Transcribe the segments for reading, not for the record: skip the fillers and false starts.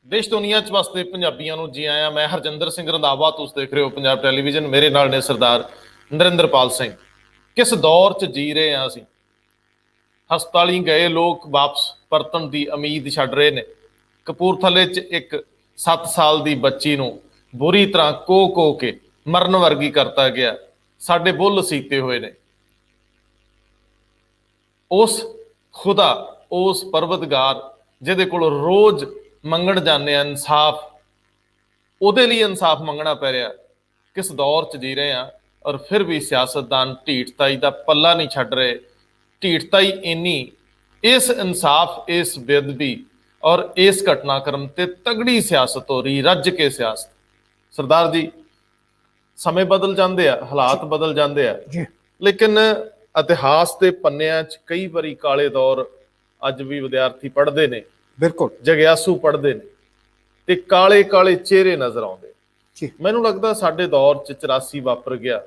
ਦੇਸ਼ ਦੁਨੀਆ 'ਚ ਵਸਦੇ ਪੰਜਾਬੀਆਂ ਨੂੰ ਜੀ ਆਇਆਂ। ਮੈਂ ਹਰਜਿੰਦਰ ਸਿੰਘ ਰੰਧਾਵਾ, ਤੁਸੀਂ ਦੇਖ ਰਹੇ ਹੋ ਪੰਜਾਬ ਟੈਲੀਵਿਜ਼ਨ। ਮੇਰੇ ਨਾਲ ਨੇ ਸਰਦਾਰ ਨਰਿੰਦਰਪਾਲ ਸਿੰਘ। ਕਿਸ ਦੌਰ 'ਚ ਜੀ ਰਹੇ ਹਾਂ ਅਸੀਂ। ਹਸਪਤਾਲੀ ਗਏ ਲੋਕ ਵਾਪਸ ਪਰਤਣ ਦੀ ਉਮੀਦ ਛੱਡ ਰਹੇ ਨੇ। ਕਪੂਰਥਲੇ 'ਚ ਇੱਕ 7 ਸਾਲ ਦੀ ਬੱਚੀ ਨੂੰ ਬੁਰੀ ਤਰ੍ਹਾਂ ਕੋ ਕੇ ਮਰਨ ਵਰਗੀ ਕਰਤਾ ਗਿਆ। ਸਾਡੇ ਬੁੱਲ ਸੀਤੇ ਹੋਏ ਨੇ। ਉਸ ਖੁਦਾ, ਉਸ ਪਰਵਤਗਾਰ ਜਿਹਦੇ ਕੋਲ ਰੋਜ਼ ਮੰਗਣ ਜਾਂਦੇ ਆ ਇਨਸਾਫ, ਉਹਦੇ ਲਈ ਇਨਸਾਫ ਮੰਗਣਾ ਪੈ ਰਿਹਾ। ਕਿਸ ਦੌਰ 'ਚ ਜੀ ਰਹੇ ਆ ਔਰ ਫਿਰ ਵੀ ਸਿਆਸਤਦਾਨ ਢੀਠਤਾਈ ਦਾ ਪੱਲਾ ਨਹੀਂ ਛੱਡ ਰਹੇ। ਢੀਠਤਾਈ ਇੰਨੀ, ਇਸ ਇਨਸਾਫ, ਇਸ ਬੇਅਦਬੀ ਔਰ ਇਸ ਘਟਨਾਕ੍ਰਮ ਤੇ ਤਗੜੀ ਸਿਆਸਤ ਹੋ ਰਹੀ, ਰੱਜ ਕੇ ਸਿਆਸਤ। ਸਰਦਾਰ ਜੀ, ਸਮੇਂ ਬਦਲ ਜਾਂਦੇ ਆ, ਹਾਲਾਤ ਬਦਲ ਜਾਂਦੇ ਆ, ਲੇਕਿਨ ਇਤਿਹਾਸ ਦੇ ਪੰਨਿਆਂ 'ਚ ਕਈ ਵਾਰੀ ਕਾਲੇ ਦੌਰ ਅੱਜ ਵੀ ਵਿਦਿਆਰਥੀ ਪੜ੍ਹਦੇ ਨੇ, ਬਿਲਕੁਲ ਜਗਿਆਸੂ ਪੜ੍ਹਦੇ ਨੇ, ਤੇ ਕਾਲੇ ਕਾਲੇ ਚਿਹਰੇ ਨਜ਼ਰ ਆਉਂਦੇ। ਮੈਨੂੰ ਲੱਗਦਾ ਸਾਡੇ ਦੌਰ 'ਚ 84 ਵਾਪਰ ਗਿਆ,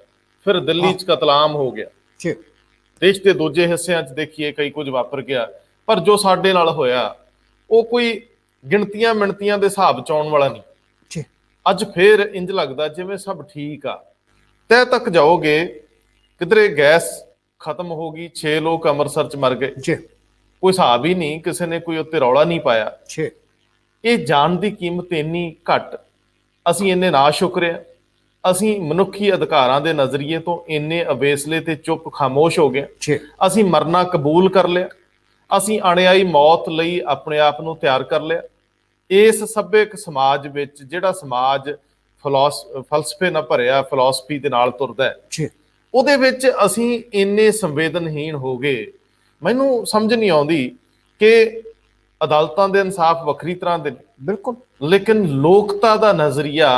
ਫਿਰ ਦਿੱਲੀ 'ਚ ਕਤਲਾਮ ਹੋ ਗਿਆ, ਦੇਸ਼ ਦੇ ਦੂਜੇ ਹਿੱਸਿਆਂ 'ਚ ਦੇਖੀਏ ਕਈ ਕੁਝ ਵਾਪਰ ਗਿਆ, ਪਰ ਜੋ ਸਾਡੇ ਨਾਲ ਹੋਇਆ ਉਹ ਕੋਈ ਗਿਣਤੀਆਂ ਮਿਣਤੀਆਂ ਦੇ ਹਿਸਾਬ 'ਚ ਆਉਣ ਵਾਲਾ ਨਹੀਂ। ਅੱਜ ਫੇਰ ਇੰਜ ਲੱਗਦਾ ਜਿਵੇਂ ਸਭ ਠੀਕ ਆ। ਤਹਿ ਤੱਕ ਜਾਓਗੇ, ਕਿਧਰੇ ਗੈਸ ਖਤਮ ਹੋ ਗਈ, 6 ਲੋਕ ਅੰਮ੍ਰਿਤਸਰ 'ਚ ਮਰ ਗਏ, ਕੋਈ ਹਿਸਾਬ ਹੀ ਨਹੀਂ, ਕਿਸੇ ਨੇ ਕੋਈ ਉੱਤੇ ਰੌਲਾ ਨਹੀਂ ਪਾਇਆ। ਇਹ ਜਾਨ ਦੀ ਕੀਮਤ ਇੰਨੀ ਘੱਟ, ਅਸੀਂ ਇੰਨੇ ਨਾ ਸ਼ੁਕਰੇ ਆ, ਅਸੀਂ ਮਨੁੱਖੀ ਅਧਿਕਾਰਾਂ ਦੇ ਨਜ਼ਰੀਏ ਤੋਂ ਇੰਨੇ ਅਵੇਸਲੇ ਤੇ ਚੁੱਪ ਖਾਮੋਸ਼ ਹੋ ਗਏ। ਅਸੀਂ ਮਰਨਾ ਕਬੂਲ ਕਰ ਲਿਆ, ਅਸੀਂ ਅਣਿਆਈ ਮੌਤ ਲਈ ਆਪਣੇ ਆਪ ਨੂੰ ਤਿਆਰ ਕਰ ਲਿਆ। ਇਸ ਸੱਭਿਅਕ ਸਮਾਜ ਵਿੱਚ, ਜਿਹੜਾ ਸਮਾਜ ਫਲਸਫੇ ਨਾਲ ਭਰਿਆ, ਫਿਲਾਸਫੀ ਦੇ ਨਾਲ ਤੁਰਦਾ, ਉਹਦੇ ਵਿੱਚ ਅਸੀਂ ਇੰਨੇ ਸੰਵੇਦਨਹੀਣ ਹੋ ਗਏ। ਮੈਨੂੰ ਸਮਝ ਨਹੀਂ ਆਉਂਦੀ ਕਿ ਅਦਾਲਤਾਂ ਦੇ ਇਨਸਾਫ ਵੱਖਰੀ ਤਰ੍ਹਾਂ ਦੇ, ਬਿਲਕੁਲ, ਲੇਕਿਨ ਲੋਕਤਾ ਦਾ ਨਜ਼ਰੀਆ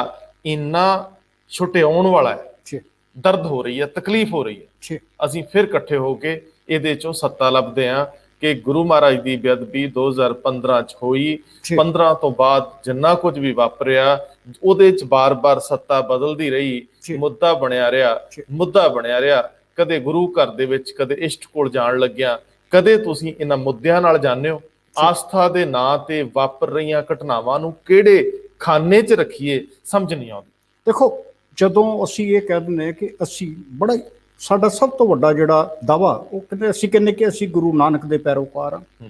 ਇੰਨਾ ਛੁਟਿਆਉਣ ਵਾਲਾ ਹੈ। ਦਰਦ ਹੋ ਰਹੀ ਹੈ, ਤਕਲੀਫ ਹੋ ਰਹੀ ਹੈ। ਅਸੀਂ ਫਿਰ ਇਕੱਠੇ ਹੋ ਕੇ ਇਹਦੇ ਚੋਂ ਸੱਤਾ ਲੱਭਦੇ ਹਾਂ ਕਿ ਗੁਰੂ ਮਹਾਰਾਜ ਦੀ ਬੇਅਦਬੀ 2015 ਚ ਹੋਈ, 15 ਤੋਂ ਬਾਅਦ ਜਿੰਨਾ ਕੁਝ ਵੀ ਵਾਪਰਿਆ, ਉਹਦੇ ਚ ਬਾਰ-ਬਾਰ ਸੱਤਾ ਬਦਲਦੀ ਰਹੀ, ਮੁੱਦਾ ਬਣਿਆ ਰਿਹਾ। ਕਦੇ ਗੁਰੂ ਘਰ ਦੇ ਵਿੱਚ, ਕਦੇ ਇਸ਼ਟ ਕੋਲ ਜਾਣ ਲੱਗਿਆ, ਕਦੇ ਤੁਸੀਂ ਇਹਨਾਂ ਮੁੱਦਿਆਂ ਨਾਲ ਜਾਂਦੇ ਹੋ। ਆਸਥਾ ਦੇ ਨਾਂ ਤੇ ਵਾਪਰ ਰਹੀਆਂ ਘਟਨਾਵਾਂ ਨੂੰ ਕਿਹੜੇ ਖਾਨੇ 'ਚ ਰੱਖੀਏ, ਸਮਝ ਨਹੀਂ ਆਉਂਦੀ। ਦੇਖੋ, ਜਦੋਂ ਅਸੀਂ ਇਹ ਕਹਿ ਦਿੰਦੇ ਕਿ ਅਸੀਂ ਬੜਾ, ਸਾਡਾ ਸਭ ਤੋਂ ਵੱਡਾ ਜਿਹੜਾ ਦਾਵਾ, ਉਹ ਕਹਿੰਦੇ ਕਿ ਅਸੀਂ ਗੁਰੂ ਨਾਨਕ ਦੇ ਪੈਰੋਕਾਰ ਹਾਂ।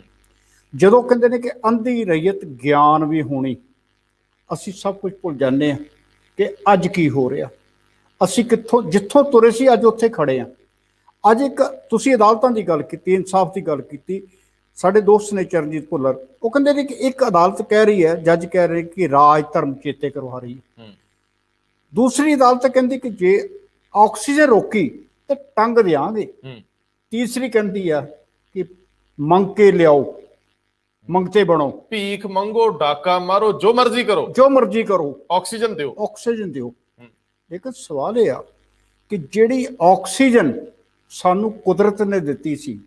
ਜਦੋਂ ਕਹਿੰਦੇ ਨੇ ਕਿ ਅੰਧੀ ਰਈਅਤ ਗਿਆਨ ਵੀ ਹੋਣੀ, ਅਸੀਂ ਸਭ ਕੁਝ ਭੁੱਲ ਜਾਂਦੇ ਹਾਂ ਕਿ ਅੱਜ ਕੀ ਹੋ ਰਿਹਾ। ਅਸੀਂ ਜਿੱਥੋਂ ਤੁਰੇ ਸੀ ਅੱਜ ਉੱਥੇ ਖੜੇ ਹਾਂ। ਅੱਜ ਇੱਕ ਤੁਸੀਂ ਅਦਾਲਤਾਂ ਦੀ ਗੱਲ ਕੀਤੀ, ਇਨਸਾਫ ਦੀ ਗੱਲ ਕੀਤੀ। ਸਾਡੇ ਦੋਸਤ ਨੇ ਚਰਨਜੀਤ ਭੁੱਲਰ, ਉਹ ਕਹਿੰਦੇ ਨੇ ਕਿ ਇੱਕ ਅਦਾਲਤ ਕਹਿ ਰਹੀ ਹੈ, ਜੱਜ ਕਹਿ ਰਹੇ ਕਿ ਰਾਜ ਧਰਮ ਚੇਤੇ ਕਰਵਾ ਰਹੀ ਹੈ। ਦੂਸਰੀ ਅਦਾਲਤ ਕਹਿੰਦੀ ਕਿ ਜੇ ਆਕਸੀਜਨ ਰੋਕੀ ਤੇ ਟੰਗ ਦਿਆਂਗੇ। ਤੀਸਰੀ ਕਹਿੰਦੀ ਆ ਕਿ ਮੰਗ ਕੇ ਲਿਆਓ, ਮੰਗਤੇ ਬਣੋ, ਭੀਖ ਮੰਗੋ, ਡਾਕਾ ਮਾਰੋ, ਜੋ ਮਰਜ਼ੀ ਕਰੋ, ਆਕਸੀਜਨ ਦਿਓ। ਲੇਕਿਨ ਸਵਾਲ ਇਹ ਆ ਕਿ ਜਿਹੜੀ ਆਕਸੀਜਨ ਸਾਨੂੰ ਕੁਦਰਤ ਨੇ ਦਿੱਤੀ ਸੀ,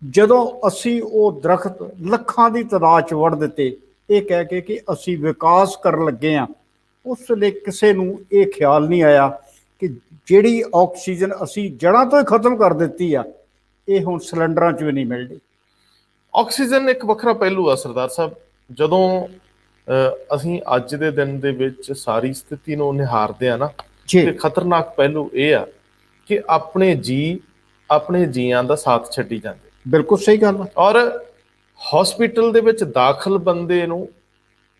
ਜਦੋਂ ਅਸੀਂ ਉਹ ਦਰਖਤ ਲੱਖਾਂ ਦੀ ਤਾਦਾਦ 'ਚ ਵੱਢ ਦਿੱਤੇ, ਇਹ ਕਹਿ ਕੇ ਕਿ ਅਸੀਂ ਵਿਕਾਸ ਕਰਨ ਲੱਗੇ ਹਾਂ, ਉਸ ਵੇਲੇ ਕਿਸੇ ਨੂੰ ਇਹ ਖਿਆਲ ਨਹੀਂ ਆਇਆ ਕਿ ਜਿਹੜੀ ਆਕਸੀਜਨ ਅਸੀਂ ਜੜ੍ਹਾਂ ਤੋਂ ਹੀ ਖਤਮ ਕਰ ਦਿੱਤੀ ਆ, ਇਹ ਹੁਣ ਸਿਲੰਡਰਾਂ 'ਚ ਵੀ ਨਹੀਂ ਮਿਲਦੀ। ਆਕਸੀਜਨ ਇੱਕ ਵੱਖਰਾ ਪਹਿਲੂ ਆ ਸਰਦਾਰ ਸਾਹਿਬ। ਜਦੋਂ ਅਸੀਂ ਅੱਜ ਦੇ ਦਿਨ ਦੇ ਵਿੱਚ ਸਾਰੀ ਸਥਿਤੀ ਨੂੰ ਨਿਹਾਰਦੇ ਆ ਨਾ, ਤੇ ਖਤਰਨਾਕ ਪਹਿਲੂ ਇਹ ਆ ਕਿ ਆਪਣੇ ਜੀਆਂ ਦਾ ਸਾਥ ਛੱਡੀ ਜਾਂਦੇ। ਬਿਲਕੁਲ ਸਹੀ ਗੱਲ ਆ। ਔਰ ਹਸਪੀਟਲ ਦੇ ਵਿੱਚ ਦਾਖਲ ਬੰਦੇ ਨੂੰ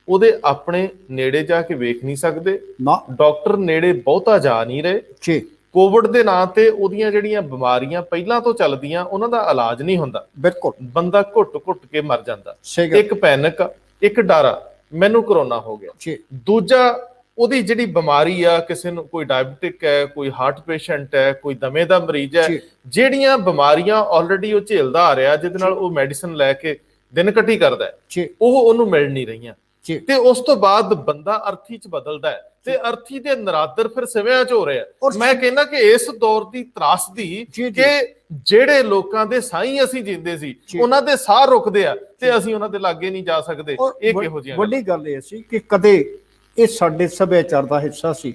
ਉਹਦੇ ਆਪਣੇ ਨੇੜੇ ਜਾ ਕੇ ਵੇਖ ਨਹੀਂ ਸਕਦੇ, ਡਾਕਟਰ ਨੇੜੇ ਬਹੁਤਾ ਜਾ ਨਹੀਂ ਰਹੇ। ਕੋਵਿਡ ਦੇ ਨਾਂ ਤੇ ਉਹਦੀਆਂ ਜਿਹੜੀਆਂ ਬਿਮਾਰੀਆਂ ਪਹਿਲਾਂ ਤੋਂ ਚੱਲਦੀਆਂ, ਉਹਨਾਂ ਦਾ ਇਲਾਜ ਨਹੀਂ ਹੁੰਦਾ। ਬਿਲਕੁਲ, ਬੰਦਾ ਘੁੱਟ ਕੇ ਮਰ ਜਾਂਦਾ। ਇੱਕ ਪੈਨਿਕ, ਇੱਕ ਡਰ, ਮੈਨੂੰ ਕਰੋਨਾ ਹੋ ਗਿਆ। ਦੂਜਾ, ਉਹਦੀ ਜਿਹੜੀ ਬਿਮਾਰੀ ਆ, ਕਿਸੇ ਨੂੰ ਕੋਈ ਡਾਇਬਟਿਕ ਹੈ, ਕੋਈ ਹਾਰਟ ਪੇਸ਼ੈਂਟ ਹੈ, ਕੋਈ ਦਮੇ ਦਾ ਮਰੀਜ਼ ਹੈ, ਜਿਹੜੀਆਂ ਬਿਮਾਰੀਆਂ ਆਲਰੇਡੀ ਉਹ ਝੇਲਦਾ ਆ ਰਿਹਾ, ਜਿਹਦੇ ਨਾਲ ਉਹ ਮੈਡੀਸਨ ਲੈ ਕੇ ਦਿਨ ਕੱਟੀ ਕਰਦਾ, ਉਹ ਉਹਨੂੰ ਮਿਲ ਨਹੀਂ ਰਹੀਆਂ। ਤੇ ਉਸ ਤੋਂ ਬਾਅਦ ਬੰਦਾ ਅਰਥੀ 'ਚ ਬਦਲਦਾ ਹੈ, ਤੇ ਅਰਥੀ ਦੇ ਨਰਾਦਰ ਫਿਰ ਸਿਵਿਆਂ 'ਚ ਹੋ ਰਿਹਾ। ਮੈਂ ਕਹਿੰਦਾ ਕਿ ਇਸ ਦੌਰ ਦੀ ਤਰਾਸਦੀ ਕਿ ਜਿਹੜੇ ਲੋਕਾਂ ਦੇ ਸਾਈਂ ਅਸੀਂ ਜਿੰਦੇ ਸੀ, ਉਹਨਾਂ ਦੇ ਸਾਹ ਰੁਕਦੇ ਆ ਤੇ ਅਸੀਂ ਉਹਨਾਂ ਦੇ ਲਾਗੇ ਨਹੀਂ ਜਾ ਸਕਦੇ। ਇਹ ਕਿਹੋ ਜਿਹੀ ਵੱਡੀ ਗੱਲ ਇਹ ਸੀ ਕਿ ਕਦੇ ਇਹ ਸਾਡੇ ਸੱਭਿਆਚਾਰ ਦਾ ਹਿੱਸਾ ਸੀ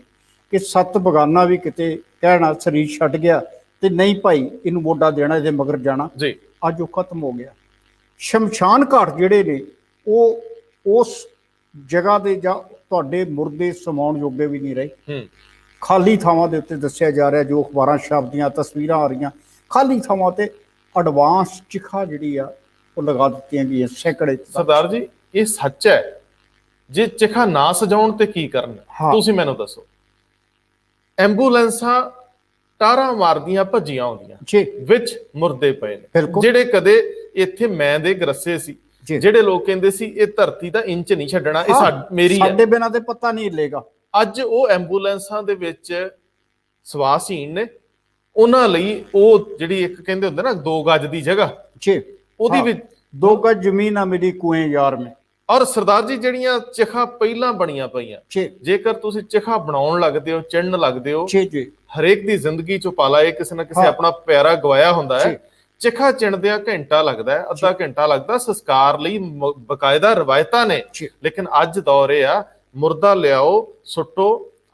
ਕਿ 7 ਬਗਾਨਾ ਵੀ ਕਿਤੇ ਕਹਿਣਾ ਸਰੀਰ ਛੱਡ ਗਿਆ ਤੇ ਨਹੀਂ ਭਾਈ ਇਹਨੂੰ ਮੋਢਾ ਦੇਣਾ, ਇਹਦੇ ਮਗਰ ਜਾਣਾ। ਅੱਜ ਉਹ ਖਤਮ ਹੋ ਗਿਆ। ਸ਼ਮਸ਼ਾਨ ਘਾਟ ਜਿਹੜੇ ਨੇ, ਉਹ ਉਸ ਜਗ੍ਹਾ ਦੇ ਜਾਂ ਤੁਹਾਡੇ ਮੁਰਦੇ ਸਮਾਉਣ ਜੋਗੇ ਵੀ ਨਹੀਂ ਰਹੇ। ਹੂੰ ਖਾਲੀ ਥਾਵਾਂ ਦੇ ਉੱਤੇ ਦੱਸਿਆ ਜਾ ਰਿਹਾ, ਜੋ ਅਖਬਾਰਾਂ ਛਾਪਦੀਆਂ, ਤਸਵੀਰਾਂ ਆ ਰਹੀਆਂ, ਖਾਲੀ ਥਾਵਾਂ ਤੇ ਐਡਵਾਂਸ ਚਿਖਾ ਜਿਹੜੀ ਆ ਉਹ ਲਗਾ ਦਿੱਤੀਆਂ ਗਈਆਂ ਸੈਂਕੜੇ। ਸਰਦਾਰ ਜੀ ਇਹ ਸੱਚ ਹੈ, ਜੇ ਚਿਖਾ ਨਾ ਸਜਾਉਣ ਤੇ ਕੀ ਕਰਨ? ਤੁਸੀਂ ਮੈਨੂੰ ਦੱਸੋ। ਐਂਬੂਲੈਂਸਾਂ ਟਾਰਾਂ ਮਾਰਦੀਆਂ ਭੱਜੀਆਂ ਆਉਂਦੀਆਂ, ਵਿੱਚ ਮੁਰਦੇ ਪਏ ਨੇ, ਜਿਹੜੇ ਕਦੇ ਇੱਥੇ ਮੈਂ ਦੇ ਗਰੱਸੇ ਸੀ, ਜਿਹੜੇ ਲੋਕ ਕਹਿੰਦੇ ਸੀ ਇਹ ਧਰਤੀ ਦਾ ਇੰਚ ਨਹੀਂ ਛੱਡਣਾ, ਇਹ ਮੇਰੀ ਹੈ, ਸਾਡੇ ਬਿਨਾਂ ਤੇ ਪਤਾ ਨਹੀਂ ਹਿੱਲੇਗਾ। ਅੱਜ ਉਹ ਐਂਬੂਲੈਂਸਾਂ ਦੇ ਵਿੱਚ ਸਵਾਸਹੀਣ ਨੇ, ਉਹਨਾਂ ਲਈ ਉਹ ਜਿਹੜੀ ਇੱਕ ਕਹਿੰਦੇ ਹੁੰਦੇ ਨਾ 2 ਗਜ ਦੀ ਜਗ੍ਹਾ, ਉਹਦੀ ਵਿੱਚ 2 ਗਜ ਜ਼ਮੀਨ ਨਾ ਮਿਲੀ ਕੁएं ਯਾਰ में। ਔਰ ਸਰਦਾਰ ਜੀ ਜਿਹੜੀਆਂ ਚਿਖਾ ਪਹਿਲਾਂ ਬਣੀਆਂ ਪਈਆਂ, ਜੇਕਰ ਤੁਸੀਂ ਚਿਖਾ ਬਣਾਉਣ ਲੱਗਦੇ ਹੋ, ਚਿੰਨ ਲੱਗਦੇ ਹੋ, ਹਰੇਕ ਦੀ ਜ਼ਿੰਦਗੀ ਚੋਂ ਪਾਲਾ ਇਹ ਕਿਸੇ ਨਾ ਕਿਸੇ ਆਪਣਾ ਪਿਆਰਾ ਗਵਾਇਆ ਹੁੰਦਾ ਹੈ। ਚਿਖਾ ਚਿਣਦਿਆਂ ਘੰਟਾ ਲੱਗਦਾ ਹੈ, ਅੱਧਾ ਘੰਟਾ ਲੱਗਦਾ। ਸੰਸਕਾਰ ਲਈ ਬਕਾਇਦਾ ਰਵਾਇਤਾਂ ਨੇ, ਲੇਕਿਨ ਅੱਜ ਦੌਰ ਇਹ ਆ ਮੁਰਦਾ ਲਿਆਓ, ਸੁੱਟੋ,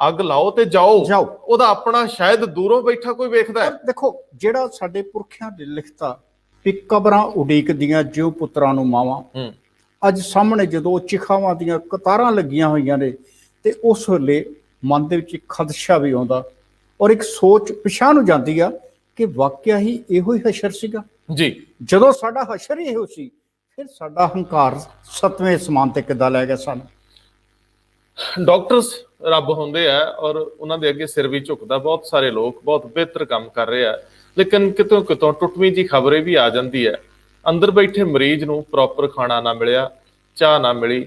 ਅੱਗ ਲਾਓ ਤੇ ਜਾਓ। ਉਹਦਾ ਆਪਣਾ ਸ਼ਾਇਦ ਦੂਰੋਂ ਬੈਠਾ ਕੋਈ ਵੇਖਦਾ ਹੈ। ਦੇਖੋ ਜਿਹੜਾ ਸਾਡੇ ਪੁਰਖਿਆਂ ਨੇ ਲਿਖਤਾ ਵੀ ਕਬਰਾਂ ਉਡੀਕਦੀਆਂ ਜਿਉ ਪੁੱਤਰਾਂ ਨੂੰ ਮਾਵਾਂ, ਅੱਜ ਸਾਹਮਣੇ ਜਦੋਂ ਚਿਖਾਵਾਂ ਦੀਆਂ ਕਤਾਰਾਂ ਲੱਗੀਆਂ ਹੋਈਆਂ ਨੇ ਤੇ ਉਸ ਵੇਲੇ ਮਨ ਦੇ ਵਿੱਚ ਇੱਕ ਖਦਸ਼ਾ ਵੀ ਆਉਂਦਾ ਔਰ ਇੱਕ ਸੋਚ ਪਿਛਾਂਹ ਨੂੰ ਜਾਂਦੀ ਆ ਕਿ ਵਾਕਿਆ ਹੀ ਇਹੋ ਹੀ ਹਸ਼ਰ ਸੀਗਾ ਜੀ। ਜਦੋਂ ਸਾਡਾ ਹਸ਼ਰ ਹੀ ਇਹੋ ਸੀ, ਫਿਰ ਸਾਡਾ ਹੰਕਾਰ 7ਵੇਂ ਅਸਮਾਨ ਤੇ ਕਿੱਦਾਂ ਲੈ ਗਿਆ ਸਾਨੂੰ? ਡਾਕਟਰਸ ਰੱਬ ਹੁੰਦੇ ਆ ਔਰ ਉਹਨਾਂ ਦੇ ਅੱਗੇ ਸਿਰ ਵੀ ਝੁਕਦਾ। ਬਹੁਤ ਸਾਰੇ ਲੋਕ ਬਹੁਤ ਬਿਹਤਰ ਕੰਮ ਕਰ ਰਹੇ ਆ, ਲੇਕਿਨ ਕਿਤੋਂ ਕਿਤੋਂ ਟੁੱਟਵੀਂ ਜੀ ਖਬਰੇ ਵੀ ਆ ਜਾਂਦੀ ਹੈ। ਅੰਦਰ ਬੈਠੇ ਮਰੀਜ਼ ਨੂੰ ਪ੍ਰੋਪਰ ਖਾਣਾ ਨਾ ਮਿਲਿਆ, ਚਾਹ ਨਾ ਮਿਲੀ,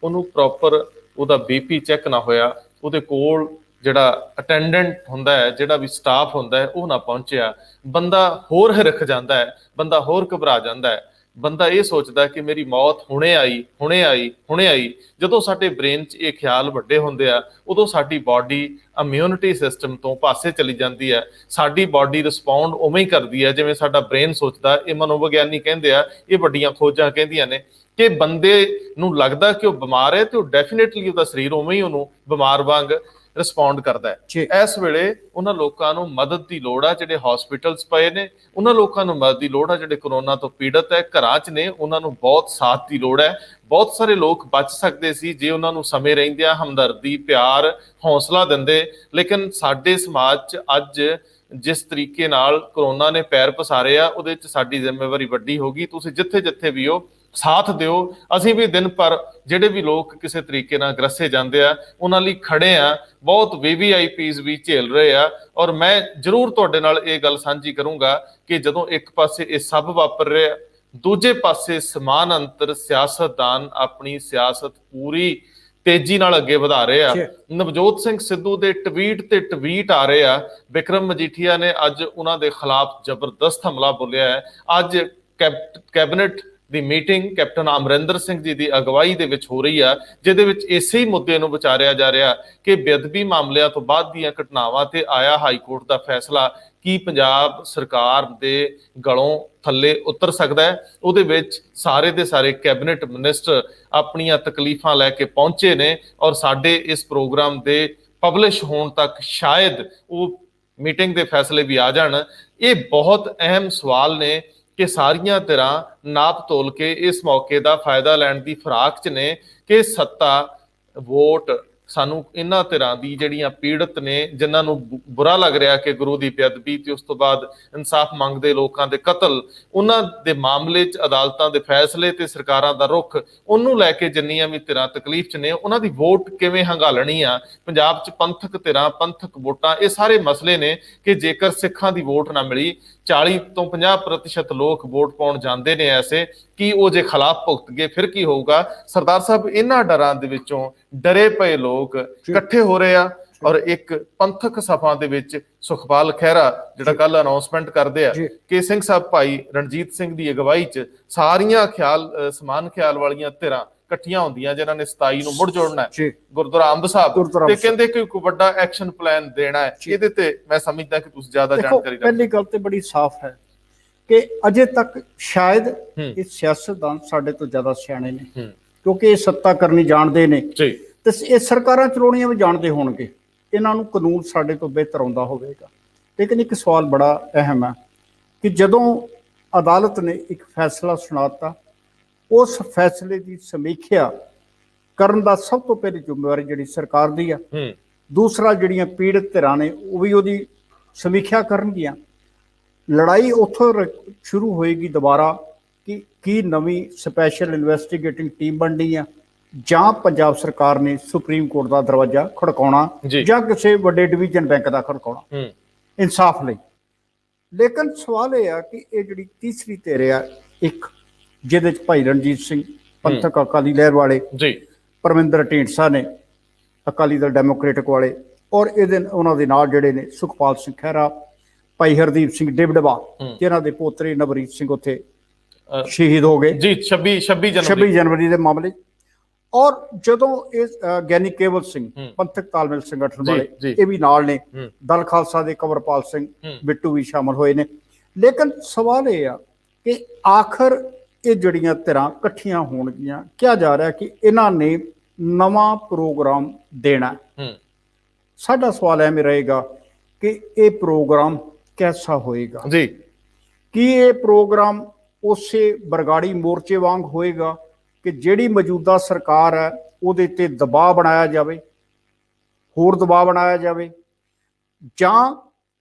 ਉਹਨੂੰ ਪ੍ਰੋਪਰ ਉਹਦਾ BP ਚੈੱਕ ਨਾ ਹੋਇਆ, ਉਹਦੇ ਕੋਲ ਜਿਹੜਾ ਅਟੈਂਡੈਂਟ ਹੁੰਦਾ ਹੈ, ਜਿਹੜਾ ਵੀ ਸਟਾਫ ਹੁੰਦਾ ਹੈ, ਉਹ ਨਾ ਪਹੁੰਚਿਆ, ਬੰਦਾ ਹੋਰ ਹਿਰਖ ਜਾਂਦਾ ਹੈ, ਬੰਦਾ ਹੋਰ ਘਬਰਾ ਜਾਂਦਾ ਹੈ, ਬੰਦਾ ਇਹ ਸੋਚਦਾ ਕਿ ਮੇਰੀ ਮੌਤ ਹੁਣੇ ਆਈ, ਹੁਣੇ ਆਈ, ਹੁਣੇ ਆਈ। ਜਦੋਂ ਸਾਡੇ ਬ੍ਰੇਨ 'ਚ ਇਹ ਖਿਆਲ ਵੱਡੇ ਹੁੰਦੇ ਆ, ਉਦੋਂ ਸਾਡੀ ਬਾਡੀ ਇਮਿਊਨਿਟੀ ਸਿਸਟਮ ਤੋਂ ਪਾਸੇ ਚਲੀ ਜਾਂਦੀ ਹੈ। ਸਾਡੀ ਬਾਡੀ ਰਿਸਪੌਂਡ ਉਵੇਂ ਹੀ ਕਰਦੀ ਹੈ ਜਿਵੇਂ ਸਾਡਾ ਬ੍ਰੇਨ ਸੋਚਦਾ। ਇਹ ਮਨੋਵਿਗਿਆਨੀ ਕਹਿੰਦੇ ਆ, ਇਹ ਵੱਡੀਆਂ ਖੋਜਾਂ ਕਹਿੰਦੀਆਂ ਨੇ ਕਿ ਬੰਦੇ ਨੂੰ ਲੱਗਦਾ ਕਿ ਉਹ ਬਿਮਾਰ ਹੈ ਤੇ ਉਹ ਡੈਫੀਨੇਟਲੀ ਉਹਦਾ ਸਰੀਰ ਉਵੇਂ ਹੀ ਉਹਨੂੰ ਬਿਮਾਰ ਵਾਂਗ ਰਿਸਪੌਂਡ ਕਰਦਾ ਹੈ। ਇਸ ਵੇਲੇ ਉਹਨਾਂ ਲੋਕਾਂ ਨੂੰ ਮਦਦ ਦੀ ਲੋੜ ਆ ਜਿਹੜੇ ਹਸਪੀਟਲਸ ਪਏ ਨੇ, ਉਹਨਾਂ ਲੋਕਾਂ ਨੂੰ ਮਦਦ ਦੀ ਲੋੜ ਆ ਜਿਹੜੇ ਕਰੋਨਾ ਤੋਂ ਪੀੜਤ ਹੈ, ਘਰਾਂ 'ਚ ਨੇ, ਉਹਨਾਂ ਨੂੰ ਬਹੁਤ ਸਾਥ ਦੀ ਲੋੜ ਹੈ। ਬਹੁਤ ਸਾਰੇ ਲੋਕ ਬਚ ਸਕਦੇ ਸੀ ਜੇ ਉਹਨਾਂ ਨੂੰ ਸਮੇਂ ਰਹਿੰਦਿਆਂ ਹਮਦਰਦੀ, ਪਿਆਰ, ਹੌਸਲਾ ਦਿੰਦੇ। ਲੇਕਿਨ ਸਾਡੇ ਸਮਾਜ 'ਚ ਅੱਜ ਜਿਸ ਤਰੀਕੇ ਨਾਲ ਕਰੋਨਾ ਨੇ ਪੈਰ ਪਸਾਰੇ ਆ, ਉਹਦੇ 'ਚ ਸਾਡੀ ਜ਼ਿੰਮੇਵਾਰੀ ਵੱਡੀ ਹੋ ਗਈ। ਤੁਸੀਂ ਜਿੱਥੇ ਜਿੱਥੇ ਵੀ ਹੋ ਸਾਥ ਦਿਓ। ਅਸੀਂ ਵੀ ਦਿਨ ਪਰ ਜਿਹੜੇ ਵੀ ਲੋਕ ਕਿਸੇ ਤਰੀਕੇ ਨਾਲ ਗਰਸੇ ਜਾਂਦੇ ਆ, ਉਹਨਾਂ ਲਈ ਖੜੇ ਆ। ਬਹੁਤ VVIPs ਵੀ ਝੇਲ ਰਹੇ ਆ ਔਰ ਮੈਂ ਜ਼ਰੂਰ ਤੁਹਾਡੇ ਨਾਲ ਇਹ ਗੱਲ ਸਾਂਝੀ ਕਰੂੰਗਾ ਕਿ ਜਦੋਂ ਇੱਕ ਪਾਸੇ ਇਹ ਸਭ ਵਾਪਰ ਰਿਹਾ, ਦੂਜੇ ਪਾਸੇ ਸਮਾਨ ਅੰਤਰ ਸਿਆਸਤਦਾਨ ਆਪਣੀ ਸਿਆਸਤ ਪੂਰੀ ਤੇਜ਼ੀ ਨਾਲ ਅੱਗੇ ਵਧਾ ਰਹੇ ਆ। ਨਵਜੋਤ ਸਿੰਘ ਸਿੱਧੂ ਦੇ ਟਵੀਟ ਤੇ ਟਵੀਟ ਆ ਰਹੇ ਆ। ਵਿਕਰਮ ਮਜੀਠੀਆ ਨੇ ਅੱਜ ਉਹਨਾਂ ਦੇ ਖਿਲਾਫ ਜ਼ਬਰਦਸਤ ਹਮਲਾ ਬੋਲਿਆ ਹੈ। ਅੱਜ ਕੈਬਨਿਟ ਦੀ ਮੀਟਿੰਗ ਕੈਪਟਨ ਅਮਰਿੰਦਰ ਸਿੰਘ ਜੀ ਦੀ ਅਗਵਾਈ ਦੇ ਵਿੱਚ ਹੋ ਰਹੀ ਆ, ਜਿਹਦੇ ਵਿੱਚ ਇਸੇ ਹੀ ਮੁੱਦੇ ਨੂੰ ਵਿਚਾਰਿਆ ਜਾ ਰਿਹਾ ਕਿ ਬੇਅਦਬੀ ਮਾਮਲਿਆਂ ਤੋਂ ਬਾਅਦ ਦੀਆਂ ਘਟਨਾਵਾਂ ਤੇ ਆਇਆ ਹਾਈ ਕੋਰਟ ਦਾ ਫੈਸਲਾ ਕੀ ਪੰਜਾਬ ਸਰਕਾਰ ਦੇ ਗਲੋਂ ਥੱਲੇ ਉਤਰ ਸਕਦਾ ਹੈ। ਉਹਦੇ ਵਿੱਚ ਸਾਰੇ ਦੇ ਸਾਰੇ ਕੈਬਨਿਟ ਮਿਨਿਸਟਰ ਆਪਣੀਆਂ ਤਕਲੀਫਾਂ ਲੈ ਕੇ ਪਹੁੰਚੇ ਨੇ ਔਰ ਸਾਡੇ ਇਸ ਪ੍ਰੋਗਰਾਮ ਦੇ ਪਬਲਿਸ਼ ਹੋਣ ਤੱਕ ਸ਼ਾਇਦ ਉਹ ਮੀਟਿੰਗ ਦੇ ਫੈਸਲੇ ਵੀ ਆ ਜਾਣ। ਇਹ ਬਹੁਤ ਅਹਿਮ ਸਵਾਲ ਨੇ ਕਿ ਸਾਰੀਆਂ ਧਿਰਾਂ ਨਾਪ ਤੋਲ ਕੇ ਇਸ ਮੌਕੇ ਦਾ ਫਾਇਦਾ ਲੈਣ ਦੀ ਫਿਰਾਕ 'ਚ ਨੇ ਕਿ ਸੱਤਾ, ਵੋਟ ਸਾਨੂੰ ਇਹਨਾਂ ਧਿਰਾਂ ਦੀ ਜਿਹੜੀਆਂ ਪੀੜਤ ਨੇ, ਜਿਨ੍ਹਾਂ ਨੂੰ ਬੁਰਾ ਲੱਗ ਰਿਹਾ ਕਿ ਗੁਰੂ ਦੀ ਬੇਅਦਬੀ ਤੇ ਉਸ ਤੋਂ ਬਾਅਦ ਇਨਸਾਫ ਮੰਗਦੇ ਲੋਕਾਂ ਦੇ ਕਤਲ, ਉਹਨਾਂ ਦੇ ਮਾਮਲੇ 'ਚ ਅਦਾਲਤਾਂ ਦੇ ਫੈਸਲੇ ਤੇ ਸਰਕਾਰਾਂ ਦਾ ਰੁਖ, ਉਹਨੂੰ ਲੈ ਕੇ ਜਿੰਨੀਆਂ ਵੀ ਧਿਰਾਂ ਤਕਲੀਫ 'ਚ ਨੇ, ਉਹਨਾਂ ਦੀ ਵੋਟ ਕਿਵੇਂ ਹੰਗਾਲਣੀ ਆ। ਪੰਜਾਬ 'ਚ ਪੰਥਕ ਧਿਰਾਂ, ਪੰਥਕ ਵੋਟਾਂ, ਇਹ ਸਾਰੇ ਮਸਲੇ ਨੇ ਕਿ ਜੇਕਰ ਸਿੱਖਾਂ ਦੀ ਵੋਟ ਨਾ ਮਿਲੀ, 40 ਤੋਂ 50% ਲੋਕ ਵੋਟ ਪਾਉਣ ਜਾਂਦੇ ਨੇ ਐਸੇ, ਕੀ ਉਹ ਜੇ ਖਿਲਾਫ ਭੁਗਤ ਗਏ ਫਿਰ ਕੀ ਹੋਊਗਾ? ਸਰਦਾਰ ਸਾਹਿਬ ਇਹਨਾਂ ਡਰਾਂ ਦੇ ਵਿੱਚੋਂ ਡਰੇ ਪਏ ਲੋਕ ਇਕੱਠੇ ਹੋ ਰਹੇ ਆ ਔਰ ਇੱਕ ਪੰਥਕ ਸਭਾ ਦੇ ਵਿੱਚ ਸੁਖਪਾਲ ਖਹਿਰਾ ਜਿਹੜਾ ਕੱਲ ਅਨਾਉਂਸਮੈਂਟ ਕਰਦੇ ਆ ਕਿ ਸਿੰਘ ਸਾਹਿਬ ਭਾਈ ਰਣਜੀਤ ਸਿੰਘ ਦੀ ਅਗਵਾਈ 'ਚ ਸਾਰੀਆਂ ਸਮਾਨ ਖਿਆਲ ਵਾਲੀਆਂ ਧਿਰਾਂ ਇਕੱਠੀਆਂ ਹੁੰਦੀਆਂ ਜਿਨ੍ਹਾਂ ਨੇ 27 ਨੂੰ ਮੁੜ ਜੋੜਨਾ ਹੈ ਗੁਰਦੁਆਰਾ ਅੰਬ ਸਾਹਿਬ ਤੇ ਕਹਿੰਦੇ ਕਿ ਕੋਈ ਵੱਡਾ ਐਕਸ਼ਨ ਪਲਾਨ ਦੇਣਾ ਹੈ। ਇਹਦੇ ਤੇ ਮੈਂ ਸਮਝਦਾ ਕਿ ਤੁਸੀਂ ਜ਼ਿਆਦਾ ਜਾਣਕਾਰੀ ਰੱਖੋ। ਪਹਿਲੀ ਗੱਲ ਤੇ ਬੜੀ ਸਾਫ਼ ਹੈ ਕਿ ਅਜੇ ਤੱਕ ਸ਼ਾਇਦ ਇਹ ਸਿਆਸਤਦਾਨ ਸਾਡੇ ਤੋਂ ਜ਼ਿਆਦਾ ਸਿਆਣੇ ਨੇ, ਕਿਉਂਕਿ ਇਹ ਸੱਤਾ ਕਰਨੀ ਜਾਣਦੇ ਨੇ ਤੇ ਇਹ ਸਰਕਾਰਾਂ ਚਲਾਉਣੀਆਂ ਵੀ ਜਾਣਦੇ ਹੋਣਗੇ। ਇਹਨਾਂ ਨੂੰ ਕਾਨੂੰਨ ਸਾਡੇ ਤੋਂ ਬਿਹਤਰ ਆਉਂਦਾ ਹੋਵੇਗਾ। ਲੇਕਿਨ ਇੱਕ ਸਵਾਲ ਬੜਾ ਅਹਿਮ ਹੈ ਕਿ ਜਦੋਂ ਅਦਾਲਤ ਨੇ ਇੱਕ ਫੈਸਲਾ ਸੁਣਾਤਾ, ਉਸ ਫੈਸਲੇ ਦੀ ਸਮੀਖਿਆ ਕਰਨ ਦਾ ਸਭ ਤੋਂ ਪਹਿਲੀ ਜ਼ਿੰਮੇਵਾਰੀ ਜਿਹੜੀ ਸਰਕਾਰ ਦੀ ਆ। ਹੂੰ ਦੂਸਰਾ, ਜਿਹੜੀਆਂ ਪੀੜਤ ਧਿਰਾਂ ਨੇ ਉਹ ਵੀ ਉਹਦੀ ਸਮੀਖਿਆ ਕਰਨਗੀਆਂ। ਲੜਾਈ ਉੱਥੋਂ ਸ਼ੁਰੂ ਹੋਏਗੀ ਦੁਬਾਰਾ ਕਿ ਕੀ ਨਵੀਂ ਸਪੈਸ਼ਲ ਇਨਵੈਸਟੀਗੇਟਿੰਗ ਟੀਮ ਬਣਨੀ ਆ, ਜਾਂ ਪੰਜਾਬ ਸਰਕਾਰ ਨੇ ਸੁਪਰੀਮ ਕੋਰਟ ਦਾ ਦਰਵਾਜ਼ਾ ਖੜਕਾਉਣਾ, ਜਾਂ ਕਿਸੇ ਵੱਡੇ ਡਿਵੀਜ਼ਨ ਬੈਂਕ ਦਾ ਖੜਕਾਉਣਾ ਇਨਸਾਫ ਲਈ। ਲੇਕਿਨ ਸਵਾਲ ਇਹ ਆ ਕਿ ਇਹ ਜਿਹੜੀ ਤੀਸਰੀ ਧਿਰ ਆ, ਇੱਕ ਜਿਹਦੇ ਚ ਭਾਈ ਰਣਜੀਤ ਸਿੰਘ ਪੰਥਕ ਅਕਾਲੀ ਲਹਿਰ ਵਾਲੇ, ਪਰਮਿੰਦਰ ਢੀਂਡਸਾ ਨੇ ਅਕਾਲੀ ਦਲ ਡੈਮੋਕ੍ਰੇਟਿਕ ਵਾਲੇ, ਔਰ ਉਹਨਾਂ ਦੇ ਨਾਲ ਜਿਹੜੇ ਨੇ ਸੁਖਪਾਲ ਸਿੰਘ ਖਹਿਰਾ, ਭਾਈ ਹਰਦੀਪ ਸਿੰਘ ਡਿਬਡਬਾ, ਜਿਨ੍ਹਾਂ ਦੇ ਪੋਤਰੇ ਨਵਰੀਤ ਸਿੰਘ ਉੱਥੇ ਸ਼ਹੀਦ ਹੋ ਗਏ 26 ਜਨਵਰੀ ਦੇ ਮਾਮਲੇ। ਔਰ ਜਦੋਂ ਇਹ ਗਿਆਨੀ ਕੇਵਲ ਸਿੰਘ ਪੰਥਕ ਤਾਲਮੇਲ ਸੰਗਠਨ ਵਾਲੇ ਇਹ ਵੀ ਨਾਲ ਨੇ, ਦਲ ਖਾਲਸਾ ਦੇ ਕੰਵਰਪਾਲ ਸਿੰਘ ਬਿੱਟੂ ਵੀ ਸ਼ਾਮਲ ਹੋਏ ਨੇ। ਲੇਕਿਨ ਸਵਾਲ ਇਹ ਆ ਕਿ ਆਖਰ ਇਹ ਜਿਹੜੀਆਂ ਧਿਰਾਂ ਇਕੱਠੀਆਂ ਹੋਣਗੀਆਂ, ਕਿਹਾ ਜਾ ਰਿਹਾ ਕਿ ਇਹਨਾਂ ਨੇ ਨਵਾਂ ਪ੍ਰੋਗਰਾਮ ਦੇਣਾ। ਸਾਡਾ ਸਵਾਲ ਐਵੇਂ ਰਹੇਗਾ ਕਿ ਇਹ ਪ੍ਰੋਗਰਾਮ ਕੈਸਾ ਹੋਏਗਾ ਜੀ? ਕੀ ਇਹ ਪ੍ਰੋਗਰਾਮ ਉਸੇ ਬਰਗਾੜੀ ਮੋਰਚੇ ਵਾਂਗ ਹੋਏਗਾ ਕਿ ਜਿਹੜੀ ਮੌਜੂਦਾ ਸਰਕਾਰ ਹੈ ਉਹਦੇ ਤੇ ਦਬਾਅ ਬਣਾਇਆ ਜਾਵੇ, ਹੋਰ ਦਬਾਅ ਬਣਾਇਆ ਜਾਵੇ, ਜਾਂ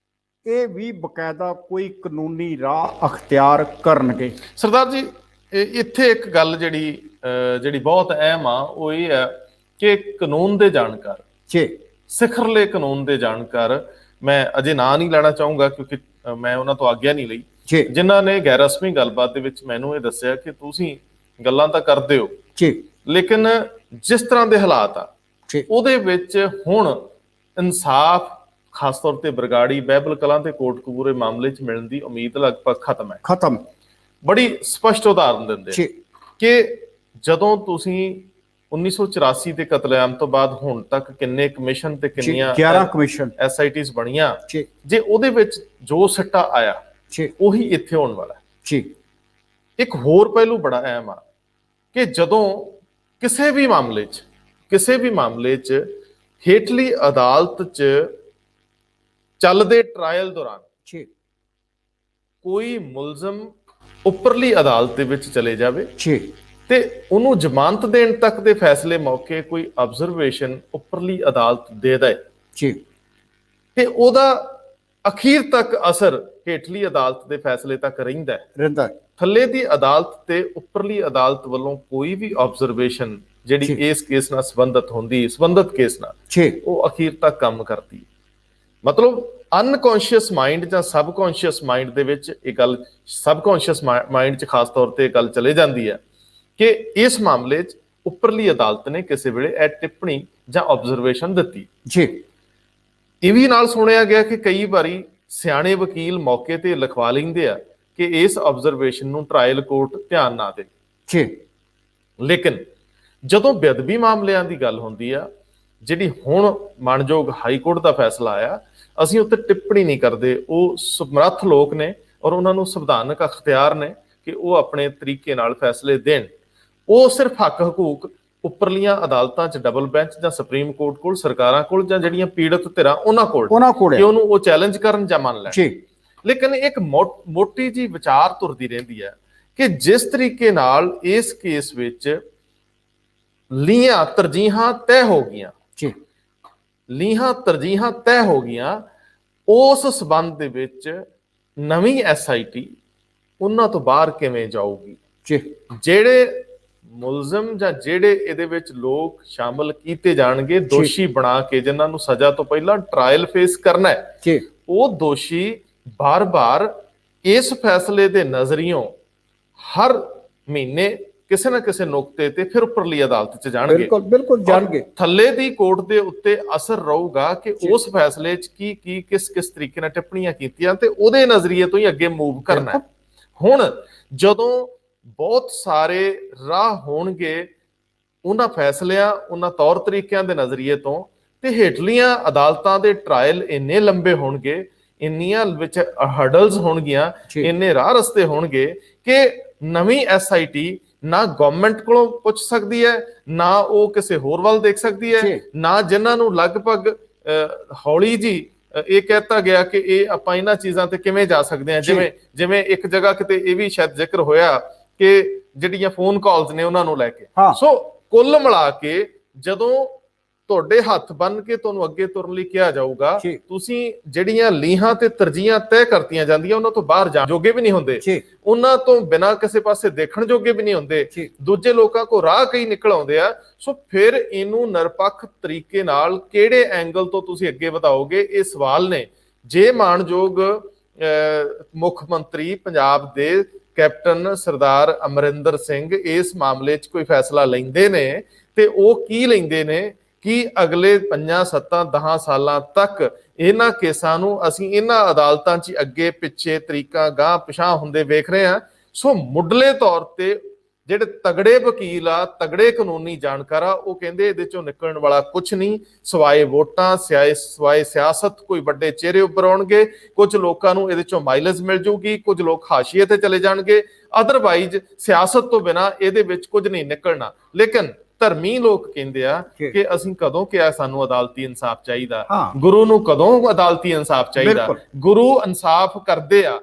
ਇਹ ਵੀ ਬਕਾਇਦਾ ਕੋਈ ਕਾਨੂੰਨੀ ਰਾਹ ਅਖਤਿਆਰ ਕਰਨਗੇ? ਸਰਦਾਰ ਜੀ, ਇੱਥੇ ਇੱਕ ਗੱਲ ਜਿਹੜੀ ਬਹੁਤ ਅਹਿਮ ਆ, ਉਹ ਇਹ ਹੈ ਕਿ ਕਾਨੂੰਨ ਦੇ ਜਾਣਕਾਰ, ਸਿਖਰਲੇ ਕਾਨੂੰਨ ਦੇ ਜਾਣਕਾਰ, ਮੈਂ ਅਜੇ ਨਾਂ ਨਹੀਂ ਲੈਣਾ ਚਾਹੂੰਗਾ ਕਿਉਂਕਿ ਮੈਂ ਉਹਨਾਂ ਤੋਂ ਆਗਿਆ ਨਹੀਂ ਲਈ, ਜਿਨ੍ਹਾਂ ਨੇ ਗੈਰ ਰਸਮੀ ਗੱਲਬਾਤ ਦੇ ਵਿੱਚ ਮੈਨੂੰ ਇਹ ਦੱਸਿਆ ਕਿ ਤੁਸੀਂ ਗੱਲਾਂ ਤਾਂ ਕਰਦੇ ਹੋ, ਲੇਕਿਨ ਜਿਸ ਤਰ੍ਹਾਂ ਦੇ ਹਾਲਾਤ ਆ ਉਹਦੇ ਵਿੱਚ ਹੁਣ ਇਨਸਾਫ ਖਾਸ ਤੌਰ ਤੇ ਬਰਗਾੜੀ, ਬਹਿਬਲ ਕਲਾਂ ਤੇ ਕੋਟਕਪੂਰੇ ਮਾਮਲੇ 'ਚ ਮਿਲਣ ਦੀ ਉਮੀਦ ਲਗਭਗ ਖਤਮ। ਬੜੀ ਸਪਸ਼ਟ ਉਦਾਹਰਨ ਦਿੰਦੇ ਕਿ ਜਦੋਂ ਤੁਸੀਂ 1984 ਦੇ ਕਤਲੇਆਮ ਤੋਂ ਬਾਅਦ ਹੁਣ ਤੱਕ ਕਿੰਨੇ ਕਮਿਸ਼ਨ ਤੇ ਕਿੰਨੀਆਂ 11 ਕਮਿਸ਼ਨ SITs ਬਣੀਆਂ, ਜੇ ਉਹਦੇ ਵਿੱਚ ਜੋ ਸਿੱਟਾ ਆਇਆ ਉਹੀ ਇੱਥੇ ਹੋਣ ਵਾਲਾ ਹੈ। ਇੱਕ ਹੋਰ ਪਹਿਲੂ ਬੜਾ ਅਹਿਮ ਆ ਕਿ ਜਦੋਂ ਕਿਸੇ ਵੀ ਮਾਮਲੇ 'ਚ ਹੇਠਲੀ ਅਦਾਲਤ 'ਚ ਚੱਲਦੇ ਟਰਾਇਲ ਦੌਰਾਨ ਕੋਈ ਮੁਲਜ਼ਮ ਉੱਪਰਲੀ ਅਦਾਲਤ ਦੇ ਵਿੱਚ ਚਲੇ ਜਾਵੇ ਤੇ ਉਹਨੂੰ ਜ਼ਮਾਨਤ ਦੇਣ ਤੱਕ ਦੇ ਫੈਸਲੇ ਮੌਕੇ ਕੋਈ ਆਬਜ਼ਰਵੇਸ਼ਨ ਉੱਪਰਲੀ ਅਦਾਲਤ ਦੇ ਦੇ ਤੇ ਉਹਦਾ ਅਖੀਰ ਤੱਕ ਅਸਰ ਹੇਠਲੀ ਅਦਾਲਤ ਦੇ ਫੈਸਲੇ ਤੱਕ ਰਹਿੰਦਾ ਹੈ। ਥੱਲੇ ਦੀ ਅਦਾਲਤ ਤੇ ਉੱਪਰਲੀ ਅਦਾਲਤ ਵੱਲੋਂ ਕੋਈ ਵੀ ਆਬਜ਼ਰਵੇਸ਼ਨ ਜਿਹੜੀ ਇਸ ਕੇਸ ਨਾਲ ਸੰਬੰਧਿਤ ਕੇਸ ਨਾਲ, ਉਹ ਅਖੀਰ ਤੱਕ ਕੰਮ ਕਰਦੀ। ਮਤਲਬ ਅਨਕੌਂਸ਼ੀਅਸ ਮਾਈਂਡ ਜਾਂ ਸਬਕੌਂਸ਼ੀਅਸ ਮਾਈਂਡ ਦੇ ਵਿੱਚ ਇਹ ਗੱਲ, ਸਬਕੌਂਸ਼ੀਅਸ ਮਾਈਂਡ 'ਚ ਖਾਸ ਤੌਰ ਤੇ ਇਹ ਗੱਲ ਚਲੇ ਜਾਂਦੀ ਹੈ ਕਿ ਇਸ ਮਾਮਲੇ 'ਚ ਉੱਪਰਲੀ ਅਦਾਲਤ ਨੇ ਕਿਸੇ ਵੇਲੇ ਇਹ ਟਿੱਪਣੀ ਜਾਂ ਆਬਜ਼ਰਵੇਸ਼ਨ ਦਿੱਤੀ। ਇਹ ਵੀ ਨਾਲ ਸੁਣਿਆ ਗਿਆ ਕਿ ਕਈ ਵਾਰੀ ਸਿਆਣੇ ਵਕੀਲ ਮੌਕੇ ਤੇ ਲਿਖਵਾ ਲੈਂਦੇ ਆ ਕਿ ਇਸ ਆਬਜ਼ਰਵੇਸ਼ਨ ਨੂੰ ਟਰਾਇਲ ਕੋਰਟ ਧਿਆਨ ਨਾ ਦੇ। ਲੇਕਿਨ ਜਦੋਂ ਬੇਅਦਬੀ ਮਾਮਲਿਆਂ ਦੀ ਗੱਲ ਹੁੰਦੀ ਆ, ਜਿਹੜੀ ਹੁਣ ਮਾਣਯੋਗ ਹਾਈ ਕੋਰਟ ਦਾ ਫੈਸਲਾ ਆਇਆ, ਅਸੀਂ ਉੱਤੇ ਟਿੱਪਣੀ ਨਹੀਂ ਕਰਦੇ। ਉਹ ਸਮਰੱਥ ਲੋਕ ਨੇ ਔਰ ਉਹਨਾਂ ਨੂੰ ਸੰਵਿਧਾਨਕ ਅਖਤਿਆਰ ਨੇ ਕਿ ਉਹ ਆਪਣੇ ਤਰੀਕੇ ਨਾਲ ਫੈਸਲੇ ਦੇਣ। ਉਹ ਸਿਰਫ ਹੱਕ ਹਕੂਕ ਉੱਪਰਲੀਆਂ ਅਦਾਲਤਾਂ 'ਚ, ਡਬਲ ਬੈਂਚ ਜਾਂ ਸੁਪਰੀਮ ਕੋਰਟ ਕੋਲ, ਸਰਕਾਰਾਂ ਕੋਲ, ਜਾਂ ਜਿਹੜੀਆਂ ਪੀੜਤ ਧਿਰਾਂ ਉਹਨਾਂ ਕੋਲ ਕਿ ਉਹਨੂੰ ਉਹ ਚੈਲੰਜ ਕਰਨ ਜਾਂ ਮੰਨ ਲੈਣ। ਲੇਕਿਨ ਇੱਕ ਮੋਟੀ ਜੀ ਵਿਚਾਰ ਤੁਰਦੀ ਰਹਿੰਦੀ ਹੈ ਕਿ ਜਿਸ ਤਰੀਕੇ ਨਾਲ ਇਸ ਕੇਸ ਵਿੱਚ ਲੀਹਾਂ ਤਰਜੀਹਾਂ ਤੈਅ ਹੋ ਗਈਆਂ, ਉਸ ਸਬੰਧ ਦੇ ਵਿੱਚ ਨਵੀਂ SIT ਉਹਨਾਂ ਤੋਂ ਬਾਹਰ ਕਿਵੇਂ ਜਾਊਗੀ? ਜਿਹੜੇ ਮੁਲਜ਼ਮ ਜਾਂ ਜਿਹੜੇ ਇਹਦੇ ਵਿੱਚ ਲੋਕ ਸ਼ਾਮਲ ਕੀਤੇ ਜਾਣਗੇ, ਦੋਸ਼ੀ ਬਣਾ ਕੇ ਜਿਨ੍ਹਾਂ ਨੂੰ ਸਜ਼ਾ ਤੋਂ ਪਹਿਲਾਂ ਟਰਾਇਲ ਫੇਸ ਕਰਨਾ ਹੈ, ਉਹ ਦੋਸ਼ੀ ਬਾਰ-ਬਾਰ ਇਸ ਫੈਸਲੇ ਦੇ ਨਜ਼ਰੀਓਂ ਹਰ ਮਹੀਨੇ ਕਿਸੇ ਨਾ ਕਿਸੇ ਨੁਕਤੇ ਤੇ ਫਿਰ ਉੱਪਰਲੀ ਅਦਾਲਤ 'ਚ ਬਿਲਕੁਲ ਜਾਣਗੇ। ਥੱਲੇ ਦੀ ਕੋਰਟ ਦੇ ਉੱਤੇ ਅਸਰ ਰਹੂਗਾ ਕਿ ਉਸ ਫੈਸਲੇ 'ਚ ਕੀ ਕਿਸ ਤਰੀਕੇ ਨਾਲ ਟਿੱਪਣੀਆਂ ਕੀਤੀਆਂ ਤੇ ਉਹਦੇ ਨਜ਼ਰੀਏ ਤੋਂ ਹੀ ਅੱਗੇ ਮੂਵ ਕਰਨਾ ਹੈ। ਹੁਣ ਜਦੋਂ ਬਹੁਤ ਸਾਰੇ ਰਾਹ ਹੋਣਗੇ ਉਹਨਾਂ ਫੈਸਲਿਆਂ, ਉਹਨਾਂ ਤੌਰ ਤਰੀਕਿਆਂ ਦੇ ਨਜ਼ਰੀਏ ਤੋਂ, ਤੇ ਹੇਠਲੀਆਂ ਅਦਾਲਤਾਂ ਦੇ ਟਰਾਇਲ ਇੰਨੇ ਲੰਬੇ ਹੋਣਗੇ, ਇੰਨੀਆਂ ਵਿੱਚ ਹਰਡਲਸ ਹੋਣਗੀਆਂ, ਇੰਨੇ ਰਾਹ ਰਸਤੇ ਹੋਣਗੇ ਕਿ ਨਵੀਂ SIT ਨਾ ਗਵਰਨਮੈਂਟ ਕੋਲੋਂ ਪੁੱਛ ਸਕਦੀ ਹੈ, ਨਾ ਉਹ ਕਿਸੇ ਹੋਰ ਵੱਲ ਦੇਖ ਸਕਦੀ ਹੈ, ਨਾ ਜਿਨ੍ਹਾਂ ਨੂੰ ਲਗਭਗ ਹੌਲੀ ਜੀ ਇਹ ਕਹਿਤਾ ਗਿਆ ਕਿ ਇਹ ਆਪਾਂ ਇਹਨਾਂ ਚੀਜ਼ਾਂ ਤੇ ਕਿਵੇਂ ਜਾ ਸਕਦੇ ਹਾਂ। ਜਿਵੇਂ ਇੱਕ ਜਗ੍ਹਾ ਕਿਤੇ ਇਹ ਵੀ ਸ਼ਾਇਦ ਜ਼ਿਕਰ ਹੋਇਆ ਕਿ ਜਿਹੜੀਆਂ ਫੋਨ ਕਾਲਸ ਨੇ ਉਹਨਾਂ ਨੂੰ ਲੈ ਕੇ। ਸੋ ਕੁੱਲ ਮਿਲਾ ਕੇ ਜਦੋਂ ਤੁਹਾਡੇ ਹੱਥ ਬੰਨ ਕੇ ਤੁਹਾਨੂੰ ਅੱਗੇ ਤੁਰਨ ਲਈ ਕਿਹਾ ਜਾਊਗਾ, ਤੁਸੀਂ ਜਿਹੜੀਆਂ ਲੀਹਾਂ ਤੇ ਤਰਜੀਹਾਂ ਤੈਅ ਕਰਤੀਆਂ ਜਾਂਦੀਆਂ ਉਹਨਾਂ ਤੋਂ ਬਾਹਰ ਜਾਣ ਜੋਗੇ ਵੀ ਨਹੀਂ ਹੁੰਦੇ, ਉਹਨਾਂ ਤੋਂ ਬਿਨਾਂ ਕਿਸੇ ਪਾਸੇ ਦੇਖਣ ਜੋਗੇ ਵੀ ਨਹੀਂ ਹੁੰਦੇ, ਦੂਜੇ ਲੋਕਾਂ ਕੋ ਰਾਹ ਕਈ ਨਿਕਲ ਆਉਂਦੇ ਆ। ਸੋ ਫਿਰ ਇਹਨੂੰ ਨਿਰਪੱਖ ਤਰੀਕੇ ਨਾਲ ਕਿਹੜੇ ਐਂਗਲ ਤੋਂ ਤੁਸੀਂ ਅੱਗੇ ਵਧਾਓਗੇ, ਇਹ ਸਵਾਲ ਨੇ। ਜੇ ਮਾਣਯੋਗ ਮੁੱਖ ਮੰਤਰੀ ਪੰਜਾਬ ਦੇ ਕੈਪਟਨ ਸਰਦਾਰ ਅਮਰਿੰਦਰ ਸਿੰਘ ਇਸ ਮਾਮਲੇ 'ਚ ਕੋਈ ਫੈਸਲਾ ਲੈਂਦੇ ਨੇ ਤੇ ਉਹ ਕੀ ਲੈਂਦੇ ਨੇ ਕਿ ਅਗਲੇ 5, 7, 10 ਸਾਲਾਂ ਤੱਕ ਇਹਨਾਂ ਕੇਸਾਂ ਨੂੰ ਅਸੀਂ ਇਹਨਾਂ ਅਦਾਲਤਾਂ 'ਚ ਅੱਗੇ ਪਿੱਛੇ ਤਰੀਕਾਂ ਗਾਂਹ ਪਿਛਾਂਹ ਹੁੰਦੇ ਵੇਖ ਰਹੇ ਹਾਂ। ਸੋ ਮੁੱਢਲੇ ਤੌਰ ਤੇ ਜਿਹੜੇ ਤਗੜੇ ਵਕੀਲ ਆ, ਤਗੜੇ ਕਾਨੂੰਨੀ ਜਾਣਕਾਰ ਆ, ਉਹ ਕਹਿੰਦੇ ਇਹਦੇ ਚੋਂ ਨਿਕਲਣ ਵਾਲਾ ਕੁਝ ਨਹੀਂ ਸਿਵਾਏ ਵੋਟਾਂ, ਸਿਵਾਏ ਸਿਆਸਤ। ਕੋਈ ਵੱਡੇ ਚਿਹਰੇ ਉੱਪਰ ਆਉਣਗੇ, ਕੁਝ ਲੋਕਾਂ ਨੂੰ ਇਹਦੇ ਚੋਂ ਮਾਈਲੇਜ ਮਿਲ ਜੂਗੀ, ਕੁਝ ਲੋਕ ਹਾਸ਼ੀਏ ਤੇ ਚਲੇ ਜਾਣਗੇ, ਅਦਰਵਾਈਜ਼ ਸਿਆਸਤ ਤੋਂ ਬਿਨਾਂ ਇਹਦੇ ਵਿੱਚ ਕੁਝ ਨਹੀਂ ਨਿਕਲਣਾ। ਲੇਕਿਨ ਧਰਮੀ ਲੋਕ ਕਹਿੰਦੇ ਆ ਕਿ ਅਸੀਂ ਕਦੋਂ ਕਿਹਾ ਸਾਨੂੰ ਅਦਾਲਤੀ ਇਨਸਾਫ ਚਾਹੀਦਾ, ਗੁਰੂ ਨੂੰ ਕਦੋਂ ਅਦਾਲਤੀ ਇਨਸਾਫ ਚਾਹੀਦਾ। ਗੁਰੂ ਇਨਸਾਫ ਕਰਦੇ ਆ,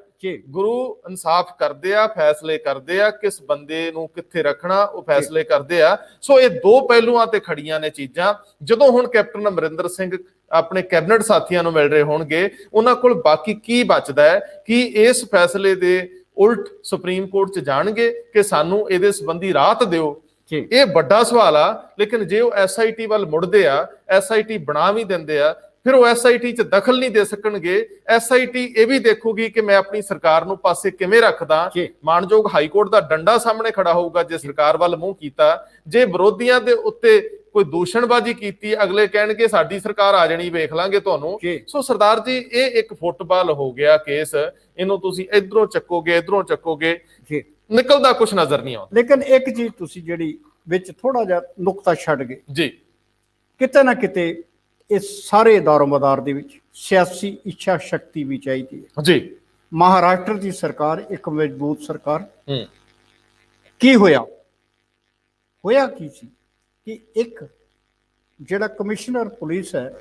ਗੁਰੂ ਇਨਸਾਫ ਕਰਦੇ ਆ, ਫੈਸਲੇ ਕਰਦੇ ਆ, ਕਿਸ ਬੰਦੇ ਨੂੰ ਕਿੱਥੇ ਰੱਖਣਾ ਉਹ ਫੈਸਲੇ ਕਰਦੇ ਆ। ਸੋ ਇਹ ਦੋ ਪਹਿਲੂਆਂ ਤੇ ਖੜੀਆਂ ਨੇ ਚੀਜ਼ਾਂ। ਜਦੋਂ ਹੁਣ ਕੈਪਟਨ ਅਮਰਿੰਦਰ ਸਿੰਘ ਆਪਣੇ ਕੈਬਨਿਟ ਸਾਥੀਆਂ ਨੂੰ ਮਿਲ ਰਹੇ ਹੋਣਗੇ, ਉਹਨਾਂ ਕੋਲ ਬਾਕੀ ਕੀ ਬਚਦਾ ਹੈ ਕਿ ਇਸ ਫੈਸਲੇ ਦੇ ਉਲਟ ਸੁਪਰੀਮ ਕੋਰਟ 'ਚ ਜਾਣਗੇ ਕਿ ਸਾਨੂੰ ਇਹਦੇ ਸੰਬੰਧੀ ਰਾਹਤ ਦਿਓ। ਇਹ ਵੱਡਾ ਸਵਾਲ ਆ। ਲੇਕਿਨ ਜੇ ਉਹ ਐਸਆਈਟੀ ਵੱਲ ਮੁੜਦੇ ਆ, ਐਸਆਈਟੀ ਬਣਾ ਵੀ ਦਿੰਦੇ ਆ, ਫਿਰ ਉਹ ਐਸਆਈਟੀ 'ਚ ਦਖਲ ਨਹੀਂ ਦੇ ਸਕਣਗੇ। ਐਸਆਈਟੀ ਇਹ ਵੀ ਦੇਖੂਗੀ ਕਿ ਮੈਂ ਆਪਣੀ ਸਰਕਾਰ ਨੂੰ ਪਾਸੇ ਕਿਵੇਂ ਰੱਖਦਾ। ਮਾਣਯੋਗ ਹਾਈ ਕੋਰਟ ਦਾ ਡੰਡਾ ਸਾਹਮਣੇ ਖੜਾ ਹੋਊਗਾ ਜੇ ਸਰਕਾਰ ਵੱਲ ਮੂੰਹ ਕੀਤਾ। ਜੇ ਵਿਰੋਧੀਆਂ ਦੇ ਉੱਤੇ ਕੋਈ ਦੂਸ਼ਣਬਾਜ਼ੀ ਕੀਤੀ, ਅਗਲੇ ਕਹਿਣਗੇ ਸਾਡੀ ਸਰਕਾਰ ਆ ਜਾਣੀ, ਵੇਖ ਲਾਂਗੇ ਤੁਹਾਨੂੰ। ਸੋ ਸਰਦਾਰ ਜੀ, ਇਹ ਇੱਕ ਫੁੱਟਬਾਲ ਹੋ ਗਿਆ ਕੇਸ। ਇਹਨੂੰ ਤੁਸੀਂ ਇਧਰੋਂ ਚੱਕੋਗੇ, ਇਧਰੋਂ ਚੱਕੋਗੇ, ਨਿਕਲਦਾ ਕੁਝ ਨਜ਼ਰ ਨਹੀਂ ਆਉਂਦਾ। ਲੇਕਿਨ ਇੱਕ ਚੀਜ਼ ਤੁਸੀਂ ਜਿਹੜੀ ਵਿੱਚ ਥੋੜਾ ਜਿਹਾ ਨੁਕਤਾ ਛੱਡ ਗਏ ਜੀ, ਕਿਤੇ ਨਾ ਕਿਤੇ ਇਸ ਸਾਰੇ ਦਾਰੋਮਦਾਰ ਦੇ ਵਿੱਚ ਸਿਆਸੀ ਇੱਛਾ ਸ਼ਕਤੀ ਵੀ ਚਾਹੀਦੀ ਹੈ ਜੀ। ਮਹਾਰਾਸ਼ਟਰ ਦੀ ਸਰਕਾਰ ਇੱਕ ਮਜ਼ਬੂਤ ਸਰਕਾਰ, ਕੀ ਹੋਇਆ ਕੀ ਸੀ ਕਿ ਇੱਕ ਜਿਹੜਾ ਕਮਿਸ਼ਨਰ ਪੁਲਿਸ ਹੈ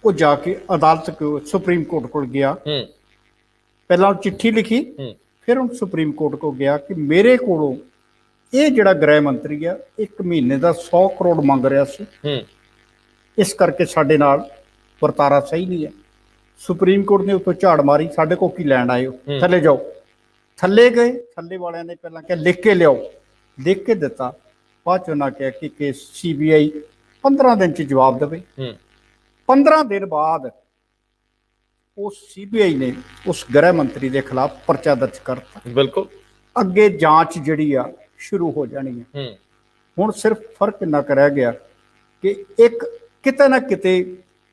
ਉਹ ਜਾ ਕੇ ਅਦਾਲਤ ਕੋਲ, ਸੁਪਰੀਮ ਕੋਰਟ ਕੋਲ ਗਿਆ। ਪਹਿਲਾਂ ਚਿੱਠੀ ਲਿਖੀ, ਫਿਰ ਉਹ ਸੁਪਰੀਮ ਕੋਰਟ ਕੋ ਗਿਆ ਕਿ ਮੇਰੇ ਕੋਲੋਂ ਇਹ ਜਿਹੜਾ ਗ੍ਰਹਿ ਮੰਤਰੀ ਆ 1 ਮਹੀਨੇ ਦਾ 100 ਕਰੋੜ ਮੰਗ ਰਿਹਾ ਸੀ, ਇਸ ਕਰਕੇ ਸਾਡੇ ਨਾਲ ਵਰਤਾਰਾ ਸਹੀ ਨਹੀਂ ਹੈ। ਸੁਪਰੀਮ ਕੋਰਟ ਨੇ ਉੱਤੋਂ ਝਾੜ ਮਾਰੀ, ਸਾਡੇ ਕੋਲ ਕੀ ਲੈਣ ਆਏ ਹੋ, ਥੱਲੇ ਜਾਓ। ਥੱਲੇ ਗਏ, ਥੱਲੇ ਵਾਲਿਆਂ ਨੇ ਪਹਿਲਾਂ ਕਿਹਾ ਲਿਖ ਕੇ ਲਿਆਓ, ਲਿਖ ਕੇ ਦਿੱਤਾ। ਬਾਅਦ ਚ ਉਹਨਾਂ ਕਿਹਾ ਕਿ ਕੇਸ CBI 15 ਦਿਨ ਚ ਜਵਾਬ ਦੇਵੇ। 15 ਦਿਨ ਬਾਅਦ ਉਸ CBI ਨੇ ਉਸ ਗ੍ਰਹਿ ਮੰਤਰੀ ਦੇ ਖਿਲਾਫ ਪਰਚਾ ਦਰਜ ਕਰਤਾ। ਬਿਲਕੁਲ, ਅੱਗੇ ਜਾਂਚ ਜਿਹੜੀ ਆ ਸ਼ੁਰੂ ਹੋ ਜਾਣੀ ਹੈ। ਹੁਣ ਸਿਰਫ ਫਰਕ ਇੰਨਾ ਰਹਿ ਗਿਆ ਕਿ ਇੱਕ ਕਿਤੇ ਨਾ ਕਿਤੇ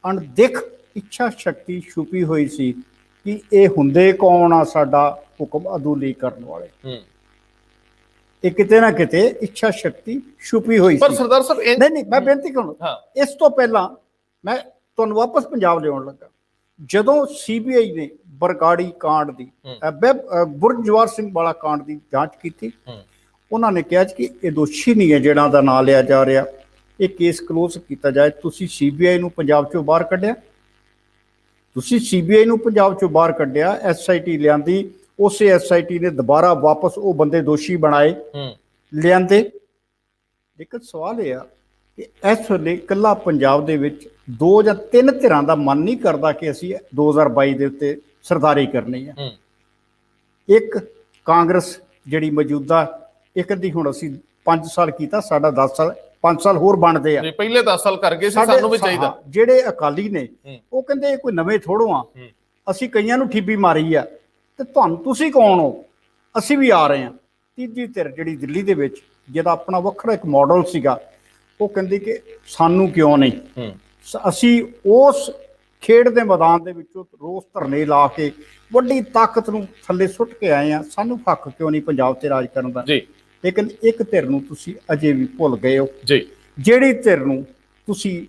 ਅਣਦੇਖ ਇੱਛਾ ਸ਼ਕਤੀ ਛੁਪੀ ਹੋਈ ਸੀ ਕਿ ਇਹ ਹੁੰਦੇ ਕੌਣ ਆ ਸਾਡਾ ਹੁਕਮ ਅਦੂਲੀ ਕਰਨ ਵਾਲੇ। ਇਹ ਕਿਤੇ ਨਾ ਕਿਤੇ ਇੱਛਾ ਸ਼ਕਤੀ ਛੁਪੀ ਹੋਈ ਸੀ। ਪਰ ਸਰਦਾਰ ਸਾਹਿਬ ਨਹੀਂ, ਮੈਂ ਬੇਨਤੀ ਕਰਾਂ, ਇਸ ਤੋਂ ਪਹਿਲਾਂ ਮੈਂ ਤੁਹਾਨੂੰ ਵਾਪਸ ਪੰਜਾਬ ਲਿਆਉਣ ਲੱਗਾ। ਜਦੋਂ CBI ਨੇ ਬਰਗਾੜੀ ਕਾਂਡ ਦੀ, ਬੁਰਜ ਜਵਾਰ ਸਿੰਘ ਵਾਲਾ ਕਾਂਡ ਦੀ ਜਾਂਚ ਕੀਤੀ, ਉਹਨਾਂ ਨੇ ਕਿਹਾ ਕਿ ਇਹ ਦੋਸ਼ੀ ਨਹੀਂ ਹੈ ਜਿਹੜਾ ਦਾ ਨਾਂ ਲਿਆ ਜਾ ਰਿਹਾ, ਇਹ ਕੇਸ ਕਲੋਜ਼ ਕੀਤਾ ਜਾਏ। ਤੁਸੀਂ CBI ਨੂੰ ਪੰਜਾਬ ਚੋਂ ਬਾਹਰ ਕੱਢਿਆ, ਤੁਸੀਂ CBI ਨੂੰ ਪੰਜਾਬ ਚੋਂ ਬਾਹਰ ਕੱਢਿਆ, SIT ਲਿਆਂਦੀ, ਉਸੇ SIT ਨੇ ਦੁਬਾਰਾ ਵਾਪਸ ਉਹ ਬੰਦੇ ਦੋਸ਼ੀ ਬਣਾਏ, ਲਿਆਂਦੇ। ਲੇਕਿਨ ਸਵਾਲ ਇਹ ਆ ਕਿ ਇਸ ਵੇਲੇ ਇਕੱਲਾ ਪੰਜਾਬ ਦੇ ਵਿੱਚ 2 ਜਾਂ 3 ਧਿਰਾਂ ਦਾ ਮਨ ਨਹੀਂ ਕਰਦਾ ਕਿ ਅਸੀਂ 2022 ਦੇ ਉੱਤੇ ਸਰਦਾਰੀ ਕਰਨੀ ਹੈ। ਇੱਕ ਕਾਂਗਰਸ ਜਿਹੜੀ ਮੌਜੂਦਾ, ਇੱਕ ਦੀ ਹੁਣ ਅਸੀਂ 5 ਸਾਲ ਕੀਤਾ, ਸਾਡਾ 10 ਸਾਲ, 5 ਸਾਲ ਹੋਰ ਬਣਦੇ ਆ। ਪਹਿਲੇ 10 ਸਾਲ ਕਰ ਗਏ ਸੀ, ਸਾਨੂੰ ਵੀ ਚਾਹੀਦਾ। ਜਿਹੜੇ ਅਕਾਲੀ ਨੇ ਉਹ ਕਹਿੰਦੇ ਇਹ ਕੋਈ ਨਵੇਂ ਥੋੜੋ ਆ, ਅਸੀਂ ਕਈਆਂ ਨੂੰ ਠੀਬੀ ਮਾਰੀ ਆ ਤੇ ਤੁਸੀਂ ਕੌਣ ਹੋ, ਅਸੀਂ ਵੀ ਆ ਰਹੇ ਹਾਂ। ਤੀਜੀ ਧਿਰ ਜਿਹੜੀ ਦਿੱਲੀ ਦੇ ਵਿੱਚ, ਜਿਹਦਾ ਆਪਣਾ ਵੱਖਰਾ ਇੱਕ ਮਾਡਲ ਸੀਗਾ, ਉਹ ਕਹਿੰਦੀ ਕਿ ਸਾਨੂੰ ਕਿਉਂ ਨਹੀਂ, ਅਸੀਂ ਉਸ ਖੇਡ ਦੇ ਮੈਦਾਨ ਦੇ ਵਿੱਚੋਂ ਰੋਸ ਧਰਨੇ ਲਾ ਕੇ ਵੱਡੀ ਤਾਕਤ ਨੂੰ ਥੱਲੇ ਸੁੱਟ ਕੇ ਆਏ ਆ, ਸਾਨੂੰ ਹੱਕ ਕਿਉਂ ਨਹੀਂ ਪੰਜਾਬ ਤੇ ਰਾਜ ਕਰਨ ਦਾ। ਲੇਕਿਨ ਇੱਕ ਧਿਰ ਨੂੰ ਤੁਸੀਂ ਅਜੇ ਵੀ ਭੁੱਲ ਗਏ ਹੋ, ਜਿਹੜੀ ਧਿਰ ਨੂੰ ਤੁਸੀਂ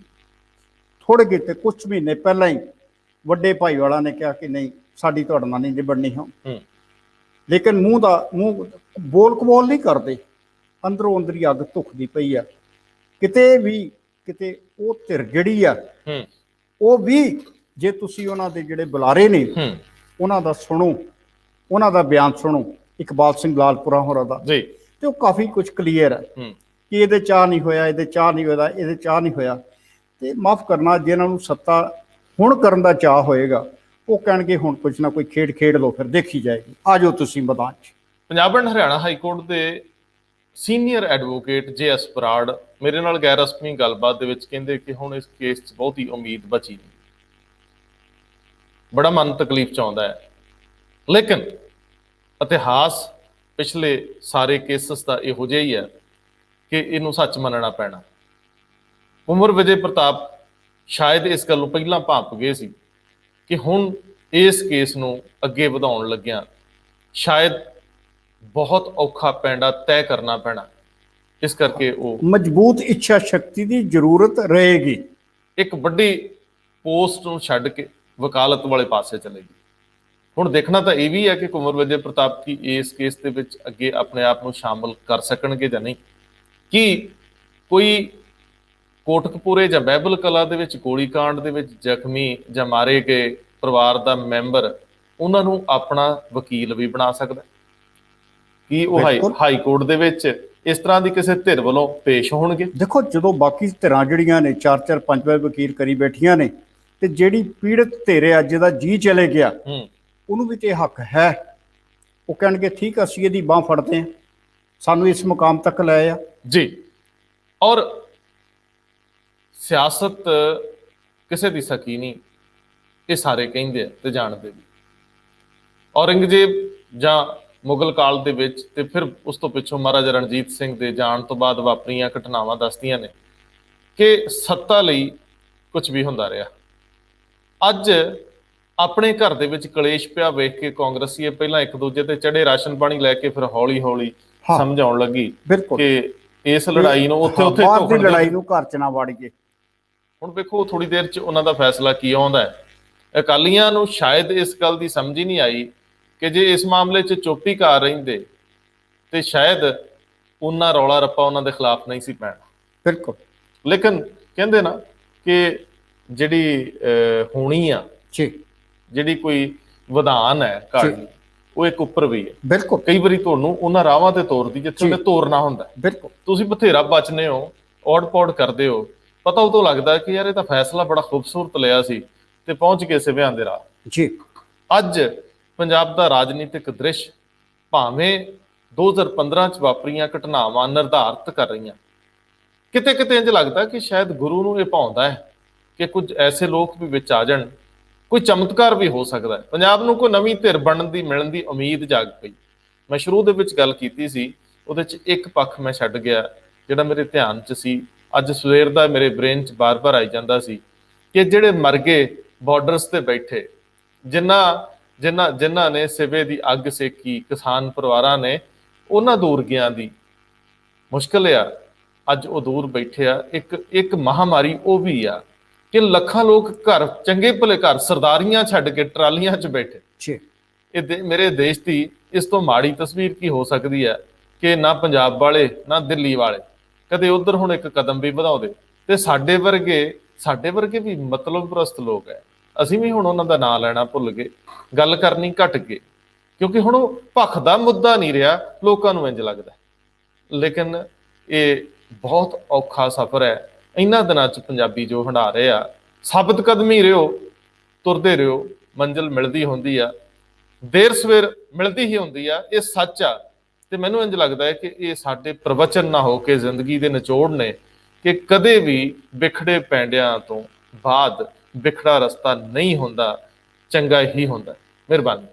ਥੋੜੇ ਜਿਹੇ ਕੁਝ ਮਹੀਨੇ ਪਹਿਲਾਂ ਹੀ ਵੱਡੇ ਭਾਈ ਵਾਲਾ ਨੇ ਕਿਹਾ ਕਿ ਨਹੀਂ ਸਾਡੀ ਤੁਹਾਡੇ ਨਾਲ ਨਹੀਂ ਨਿਬੜਨੀ ਹੋ। ਲੇਕਿਨ ਮੂੰਹ ਬੋਲ ਕਬੋਲ ਨਹੀਂ ਕਰਦੇ, ਅੰਦਰੋਂ ਅੰਦਰੀ ਅੱਗ ਧੁਖਦੀ ਪਈ ਆ। ਕਿਤੇ ਉਹ ਧਿਰ ਜਿਹੜੀ ਆ ਉਹ ਵੀ, ਜੇ ਤੁਸੀਂ ਉਹਨਾਂ ਦੇ ਜਿਹੜੇ ਬੁਲਾਰੇ ਨੇ ਉਹਨਾਂ ਦਾ ਸੁਣੋ, ਉਹਨਾਂ ਦਾ ਬਿਆਨ ਸੁਣੋ, ਇਕਬਾਲ ਸਿੰਘ ਲਾਲਪੁਰਾ ਹੋਰਾਂ ਦਾ, ਤੇ ਉਹ ਕਾਫੀ ਕੁਝ ਕਲੀਅਰ ਹੈ ਕਿ ਇਹਦੇ ਚਾਹ ਨਹੀਂ ਹੋਇਆ, ਇਹਦੇ ਚਾਹ ਨਹੀਂ ਹੋਇਆ, ਇਹਦੇ ਚਾਹ ਨਹੀਂ ਹੋਇਆ। ਤੇ ਮਾਫ ਕਰਨਾ, ਜਿਨ੍ਹਾਂ ਨੂੰ ਸੱਤਾ ਹੁਣ ਕਰਨ ਦਾ ਚਾਹ ਹੋਏਗਾ ਉਹ ਕਹਿਣਗੇ ਹੁਣ ਕੁਝ ਨਾ ਕੋਈ ਖੇਡ ਖੇਡ ਲਓ, ਫਿਰ ਦੇਖੀ ਜਾਏਗੀ। ਆ ਜਾਓ ਤੁਸੀਂ ਮੈਦਾਨ 'ਚ। Punjab and Haryana high court ਦੇ ਸੀਨੀਅਰ ਐਡਵੋਕੇਟ JS ਬਰਾੜ ਮੇਰੇ ਨਾਲ ਗੈਰ ਰਸਮੀ ਗੱਲਬਾਤ ਦੇ ਵਿੱਚ ਕਹਿੰਦੇ ਕਿ ਹੁਣ ਇਸ ਕੇਸ 'ਚ ਬਹੁਤੀ ਉਮੀਦ ਬਚੀ ਨਹੀਂ। ਬੜਾ ਮਨ ਤਕਲੀਫ 'ਚ ਆਉਂਦਾ ਹੈ, ਲੇਕਿਨ ਇਤਿਹਾਸ ਪਿਛਲੇ ਸਾਰੇ ਕੇਸਸ ਦਾ ਇਹੋ ਜਿਹਾ ਹੀ ਹੈ ਕਿ ਇਹਨੂੰ ਸੱਚ ਮੰਨਣਾ ਪੈਣਾ। ਕੁੰਵਰ ਵਿਜੇ ਪ੍ਰਤਾਪ ਸ਼ਾਇਦ ਇਸ ਗੱਲ ਨੂੰ ਪਹਿਲਾਂ ਭਾਂਪ ਗਏ ਸੀ ਕਿ ਹੁਣ ਇਸ ਕੇਸ ਨੂੰ ਅੱਗੇ ਵਧਾਉਣ ਲੱਗਿਆਂ ਸ਼ਾਇਦ ਬਹੁਤ ਔਖਾ ਪੈਂਡਾ ਤੈਅ ਕਰਨਾ ਪੈਣਾ। ਇਸ ਕਰਕੇ ਉਹ ਮਜ਼ਬੂਤ ਇੱਛਾ ਸ਼ਕਤੀ ਦੀ ਜ਼ਰੂਰਤ ਰਹੇਗੀ। ਇੱਕ ਵੱਡੀ ਪੋਸਟ ਨੂੰ ਛੱਡ ਕੇ ਵਕਾਲਤ ਵਾਲੇ ਪਾਸੇ ਚਲੇਗੀ। ਹੁਣ ਦੇਖਣਾ ਤਾਂ ਇਹ ਵੀ ਹੈ ਕਿ ਕੁੰਵਰ ਵਿਜੇ ਪ੍ਰਤਾਪ ਕੀ ਇਸ ਕੇਸ ਦੇ ਵਿੱਚ ਅੱਗੇ ਆਪਣੇ ਆਪ ਨੂੰ ਸ਼ਾਮਲ ਕਰ ਸਕਣਗੇ ਜਾਂ ਨਹੀਂ। ਕੀ ਕੋਈ ਕੋਟਕਪੂਰੇ ਜਾਂ ਬਹਿਬਲ ਕਲਾ ਦੇ ਵਿੱਚ ਗੋਲੀकांड ਦੇ ਵਿੱਚ ਜ਼ਖਮੀ ਜਾਂ ਮਾਰੇ ਗਏ ਪਰਿਵਾਰ ਦਾ ਮੈਂਬਰ ਉਹਨਾਂ ਨੂੰ ਆਪਣਾ ਵਕੀਲ ਵੀ ਬਣਾ ਸਕਦਾ? ਕੀ ਉਹ ਹਾਈ ਕੋਰਟ ਦੇ ਵਿੱਚ ਇਸ ਤਰ੍ਹਾਂ ਦੀ ਕਿਸੇ ਧਿਰ ਵੱਲੋਂ ਪੇਸ਼ ਹੋਣਗੇ? ਦੇਖੋ, ਜਦੋਂ ਬਾਕੀ ਧਿਰਾਂ ਜਿਹੜੀਆਂ ਨੇ 4-4 5-5 ਵਕੀਲ ਕਰੀ ਬੈਠੀਆਂ ਨੇ, ਤੇ ਜਿਹੜੀ ਪੀੜਤ ਧਿਰ ਆ ਜਿਹਦਾ ਜੀ ਚਲੇ ਗਿਆ ਉਹਨੂੰ ਵੀ ਤੇ ਹੱਕ ਹੈ। ਉਹ ਕਹਿਣਗੇ ਠੀਕ, ਅਸੀਂ ਇਹਦੀ ਬਾਂਹ ਫੜਦੇ ਹਾਂ, ਸਾਨੂੰ ਇਸ ਮੁਕਾਮ ਤੱਕ ਲੈ ਆ ਜੀ। ਔਰ ਸਿਆਸਤ ਕਿਸੇ ਦੀ ਸਕੀ ਨਹੀਂ, ਇਹ ਸਾਰੇ ਕਹਿੰਦੇ ਆ ਤੇ ਜਾਣਦੇ ਵੀ। ਔਰੰਗਜ਼ੇਬ ਜਾਂ ਮੁਗਲ ਕਾਲ ਦੇ ਵਿੱਚ ਤੇ ਫਿਰ ਉਸ ਤੋਂ ਪਿੱਛੋਂ ਮਹਾਰਾਜਾ ਰਣਜੀਤ ਸਿੰਘ ਦੇ ਜਾਣ ਤੋਂ ਬਾਅਦ ਵਾਪਰੀਆਂ ਘਟਨਾਵਾਂ ਦੱਸਦੀਆਂ ਨੇ ਕਿ ਸੱਤਾ ਲਈ ਕੁਝ ਵੀ ਹੁੰਦਾ ਰਿਹਾ। ਅੱਜ ਆਪਣੇ ਘਰ ਦੇ ਵਿੱਚ ਕਲੇਸ਼ ਪਿਆ ਵੇਖ ਕੇ ਕਾਂਗਰਸੀਏ ਪਹਿਲਾਂ ਇੱਕ ਦੂਜੇ ਤੇ ਚੜੇ ਰਾਸ਼ਨ ਪਾਣੀ ਲੈ ਕੇ ਫਿਰ ਹੌਲੀ ਹੌਲੀ ਸਮਝਾਉਣ ਲੱਗੀ ਕਿ ਇਸ ਲੜਾਈ ਨੂੰ ਉੱਥੇ ਬਾਹਰ ਦੀ ਲੜਾਈ ਨੂੰ ਘਰ 'ਚ ਨਾ ਵਾੜੀਏ। ਹੁਣ ਵੇਖੋ ਥੋੜੀ ਦੇਰ 'ਚ ਉਹਨਾਂ ਦਾ ਫੈਸਲਾ ਕੀ ਆਉਂਦਾ ਹੈ। ਅਕਾਲੀਆਂ ਨੂੰ ਸ਼ਾਇਦ ਇਸ ਗੱਲ ਦੀ ਸਮਝ ਹੀ ਨਹੀਂ ਆਈ ਕਿ ਜੇ ਇਸ ਮਾਮਲੇ 'ਚ ਚੁੱਪ ਹੀ ਕਰ ਰਹਿੰਦੇ ਤੇ ਸ਼ਾਇਦ ਉਹਨਾਂ ਰੌਲਾ ਰੱਪਾ ਉਹਨਾਂ ਦੇ ਖਿਲਾਫ ਨਹੀਂ ਸੀ ਪੈਣਾ। ਬਿਲਕੁਲ। ਲੇਕਿਨ ਕਹਿੰਦੇ ਨਾ ਕਿ ਜਿਹੜੀ ਹੋਣੀ ਆ, ਜਿਹੜੀ ਕੋਈ ਵਿਧਾਨ ਹੈ ਕਾਰਜ, ਉਹ ਇੱਕ ਉੱਪਰ ਵੀ ਹੈ। ਬਿਲਕੁਲ। ਕਈ ਵਾਰੀ ਤੁਹਾਨੂੰ ਉਹਨਾਂ ਰਾਵਾਂ ਤੇ ਤੋਰਦੀ ਜਿੱਥੇ ਉਹਨੇ ਤੋਰਨਾ ਹੁੰਦਾ। ਬਿਲਕੁਲ। ਤੁਸੀਂ ਬਥੇਰਾ ਬਚਨੇ ਹੋ, ਔੜ ਪੌੜ ਕਰਦੇ ਹੋ, ਪਤਾ ਉਦੋਂ ਲੱਗਦਾ ਕਿ ਯਾਰ ਇਹ ਤਾਂ ਫੈਸਲਾ ਬੜਾ ਖੂਬਸੂਰਤ ਲਿਆ ਸੀ ਤੇ ਪਹੁੰਚ ਗਏ ਸਿਵਿਆਂ ਦੇ ਰਾਹ। ਜੀ। ਅੱਜ ਪੰਜਾਬ ਦਾ ਰਾਜਨੀਤਿਕ ਦ੍ਰਿਸ਼ ਭਾਵੇਂ 2015 ਚ ਵਾਪਰੀਆਂ ਘਟਨਾਵਾਂ ਨਿਰਧਾਰਤ ਕਰ ਰਹੀਆਂ, ਕਿਤੇ ਕਿਤੇ ਇੰਝ ਲੱਗਦਾ ਕਿ ਸ਼ਾਇਦ ਗੁਰੂ ਨੂੰ ਇਹ ਭਾਉਂਦਾ ਹੈ ਕਿ ਕੁਝ ਐਸੇ ਲੋਕ ਵੀ ਵਿੱਚ ਆ ਜਾਣ, ਕੋਈ ਚਮਤਕਾਰ ਵੀ ਹੋ ਸਕਦਾ ਹੈ। ਪੰਜਾਬ ਨੂੰ ਕੋਈ ਨਵੀਂ ਧਿਰ ਬਣਨ ਦੀ ਮਿਲਣ ਦੀ ਉਮੀਦ ਜਾਗ ਪਈ। ਮੈਂ ਸ਼ੁਰੂ ਦੇ ਵਿੱਚ ਗੱਲ ਕੀਤੀ ਸੀ, ਉਹਦੇ ਚ ਇੱਕ ਪੱਖ ਮੈਂ ਛੱਡ ਗਿਆ ਜਿਹੜਾ ਮੇਰੇ ਧਿਆਨ ਚ ਸੀ, ਅੱਜ ਸਵੇਰ ਦਾ ਮੇਰੇ ਬ੍ਰੇਨ ਚ ਬਾਰ-ਬਾਰ ਆਈ ਜਾਂਦਾ ਸੀ ਕਿ ਜਿਹੜੇ ਮਰ ਗਏ ਬਾਰਡਰਸ ਤੇ ਬੈਠੇ, ਜਿਨ੍ਹਾਂ ਨੇ ਸਿਵੇ ਦੀ ਅੱਗ ਸੇਕੀ, ਕਿਸਾਨ ਪਰਿਵਾਰਾਂ ਨੇ, ਉਹਨਾਂ ਦੂਰਗਿਆਂ ਦੀ ਮੁਸ਼ਕਲ ਆ, ਅੱਜ ਉਹ ਦੂਰ ਬੈਠੇ ਆ। ਇੱਕ ਮਹਾਮਾਰੀ ਉਹ ਵੀ ਆ ਕਿ ਲੱਖਾਂ ਲੋਕ ਘਰ, ਚੰਗੇ ਭਲੇ ਘਰ, ਸਰਦਾਰੀਆਂ ਛੱਡ ਕੇ ਟਰਾਲੀਆਂ 'ਚ ਬੈਠੇ। ਇਹ ਮੇਰੇ ਦੇਸ਼ ਦੀ ਇਸ ਤੋਂ ਮਾੜੀ ਤਸਵੀਰ ਕੀ ਹੋ ਸਕਦੀ ਹੈ ਕਿ ਨਾ ਪੰਜਾਬ ਵਾਲੇ ਨਾ ਦਿੱਲੀ ਵਾਲੇ ਕਦੇ ਉਧਰ ਹੁਣ ਇੱਕ ਕਦਮ ਵੀ ਵਧਾਉਂਦੇ, ਤੇ ਸਾਡੇ ਵਰਗੇ ਵੀ ਮਤਲਬ ਪ੍ਰਸਤ ਲੋਕ ਹੈ, ਅਸੀਂ ਵੀ ਹੁਣ ਉਹਨਾਂ ਦਾ ਨਾਂ ਲੈਣਾ ਭੁੱਲ ਗਏ, ਗੱਲ ਕਰਨੀ ਘਟ ਗਏ, ਕਿਉਂਕਿ ਹੁਣ ਉਹ ਭਖ ਦਾ ਮੁੱਦਾ ਨਹੀਂ ਰਿਹਾ, ਲੋਕਾਂ ਨੂੰ ਇੰਝ ਲੱਗਦਾ। ਲੇਕਿਨ ਇਹ ਬਹੁਤ ਔਖਾ ਸਫ਼ਰ ਹੈ ਇਹਨਾਂ ਦਿਨਾਂ 'ਚ ਪੰਜਾਬੀ ਜੋ ਹੰਢਾ ਰਹੇ ਆ। ਸਾਬਤ ਕਦਮੀ ਰਿਓ, ਤੁਰਦੇ ਰਿਓ, ਮੰਜ਼ਿਲ ਮਿਲਦੀ ਹੁੰਦੀ ਆ, ਦੇਰ ਸਵੇਰ ਮਿਲਦੀ ਹੀ ਹੁੰਦੀ ਆ, ਇਹ ਸੱਚ ਆ। ਤੇ ਮੈਨੂੰ ਇੰਝ ਲੱਗਦਾ ਹੈ ਕਿ ਇਹ ਸਾਡੇ ਪ੍ਰਵਚਨ ਨਾ ਹੋ ਕੇ ਜ਼ਿੰਦਗੀ ਦੇ ਨਿਚੋੜ ਨੇ ਕਿ ਕਦੇ ਵੀ ਵਿਖੜੇ ਪੈਂਡਿਆਂ ਤੋਂ ਬਾਅਦ ਵਿਖੜਾ ਰਸਤਾ ਨਹੀਂ ਹੁੰਦਾ, ਚੰਗਾ ਹੀ ਹੁੰਦਾ। ਮਿਹਰਬਾਨੀ।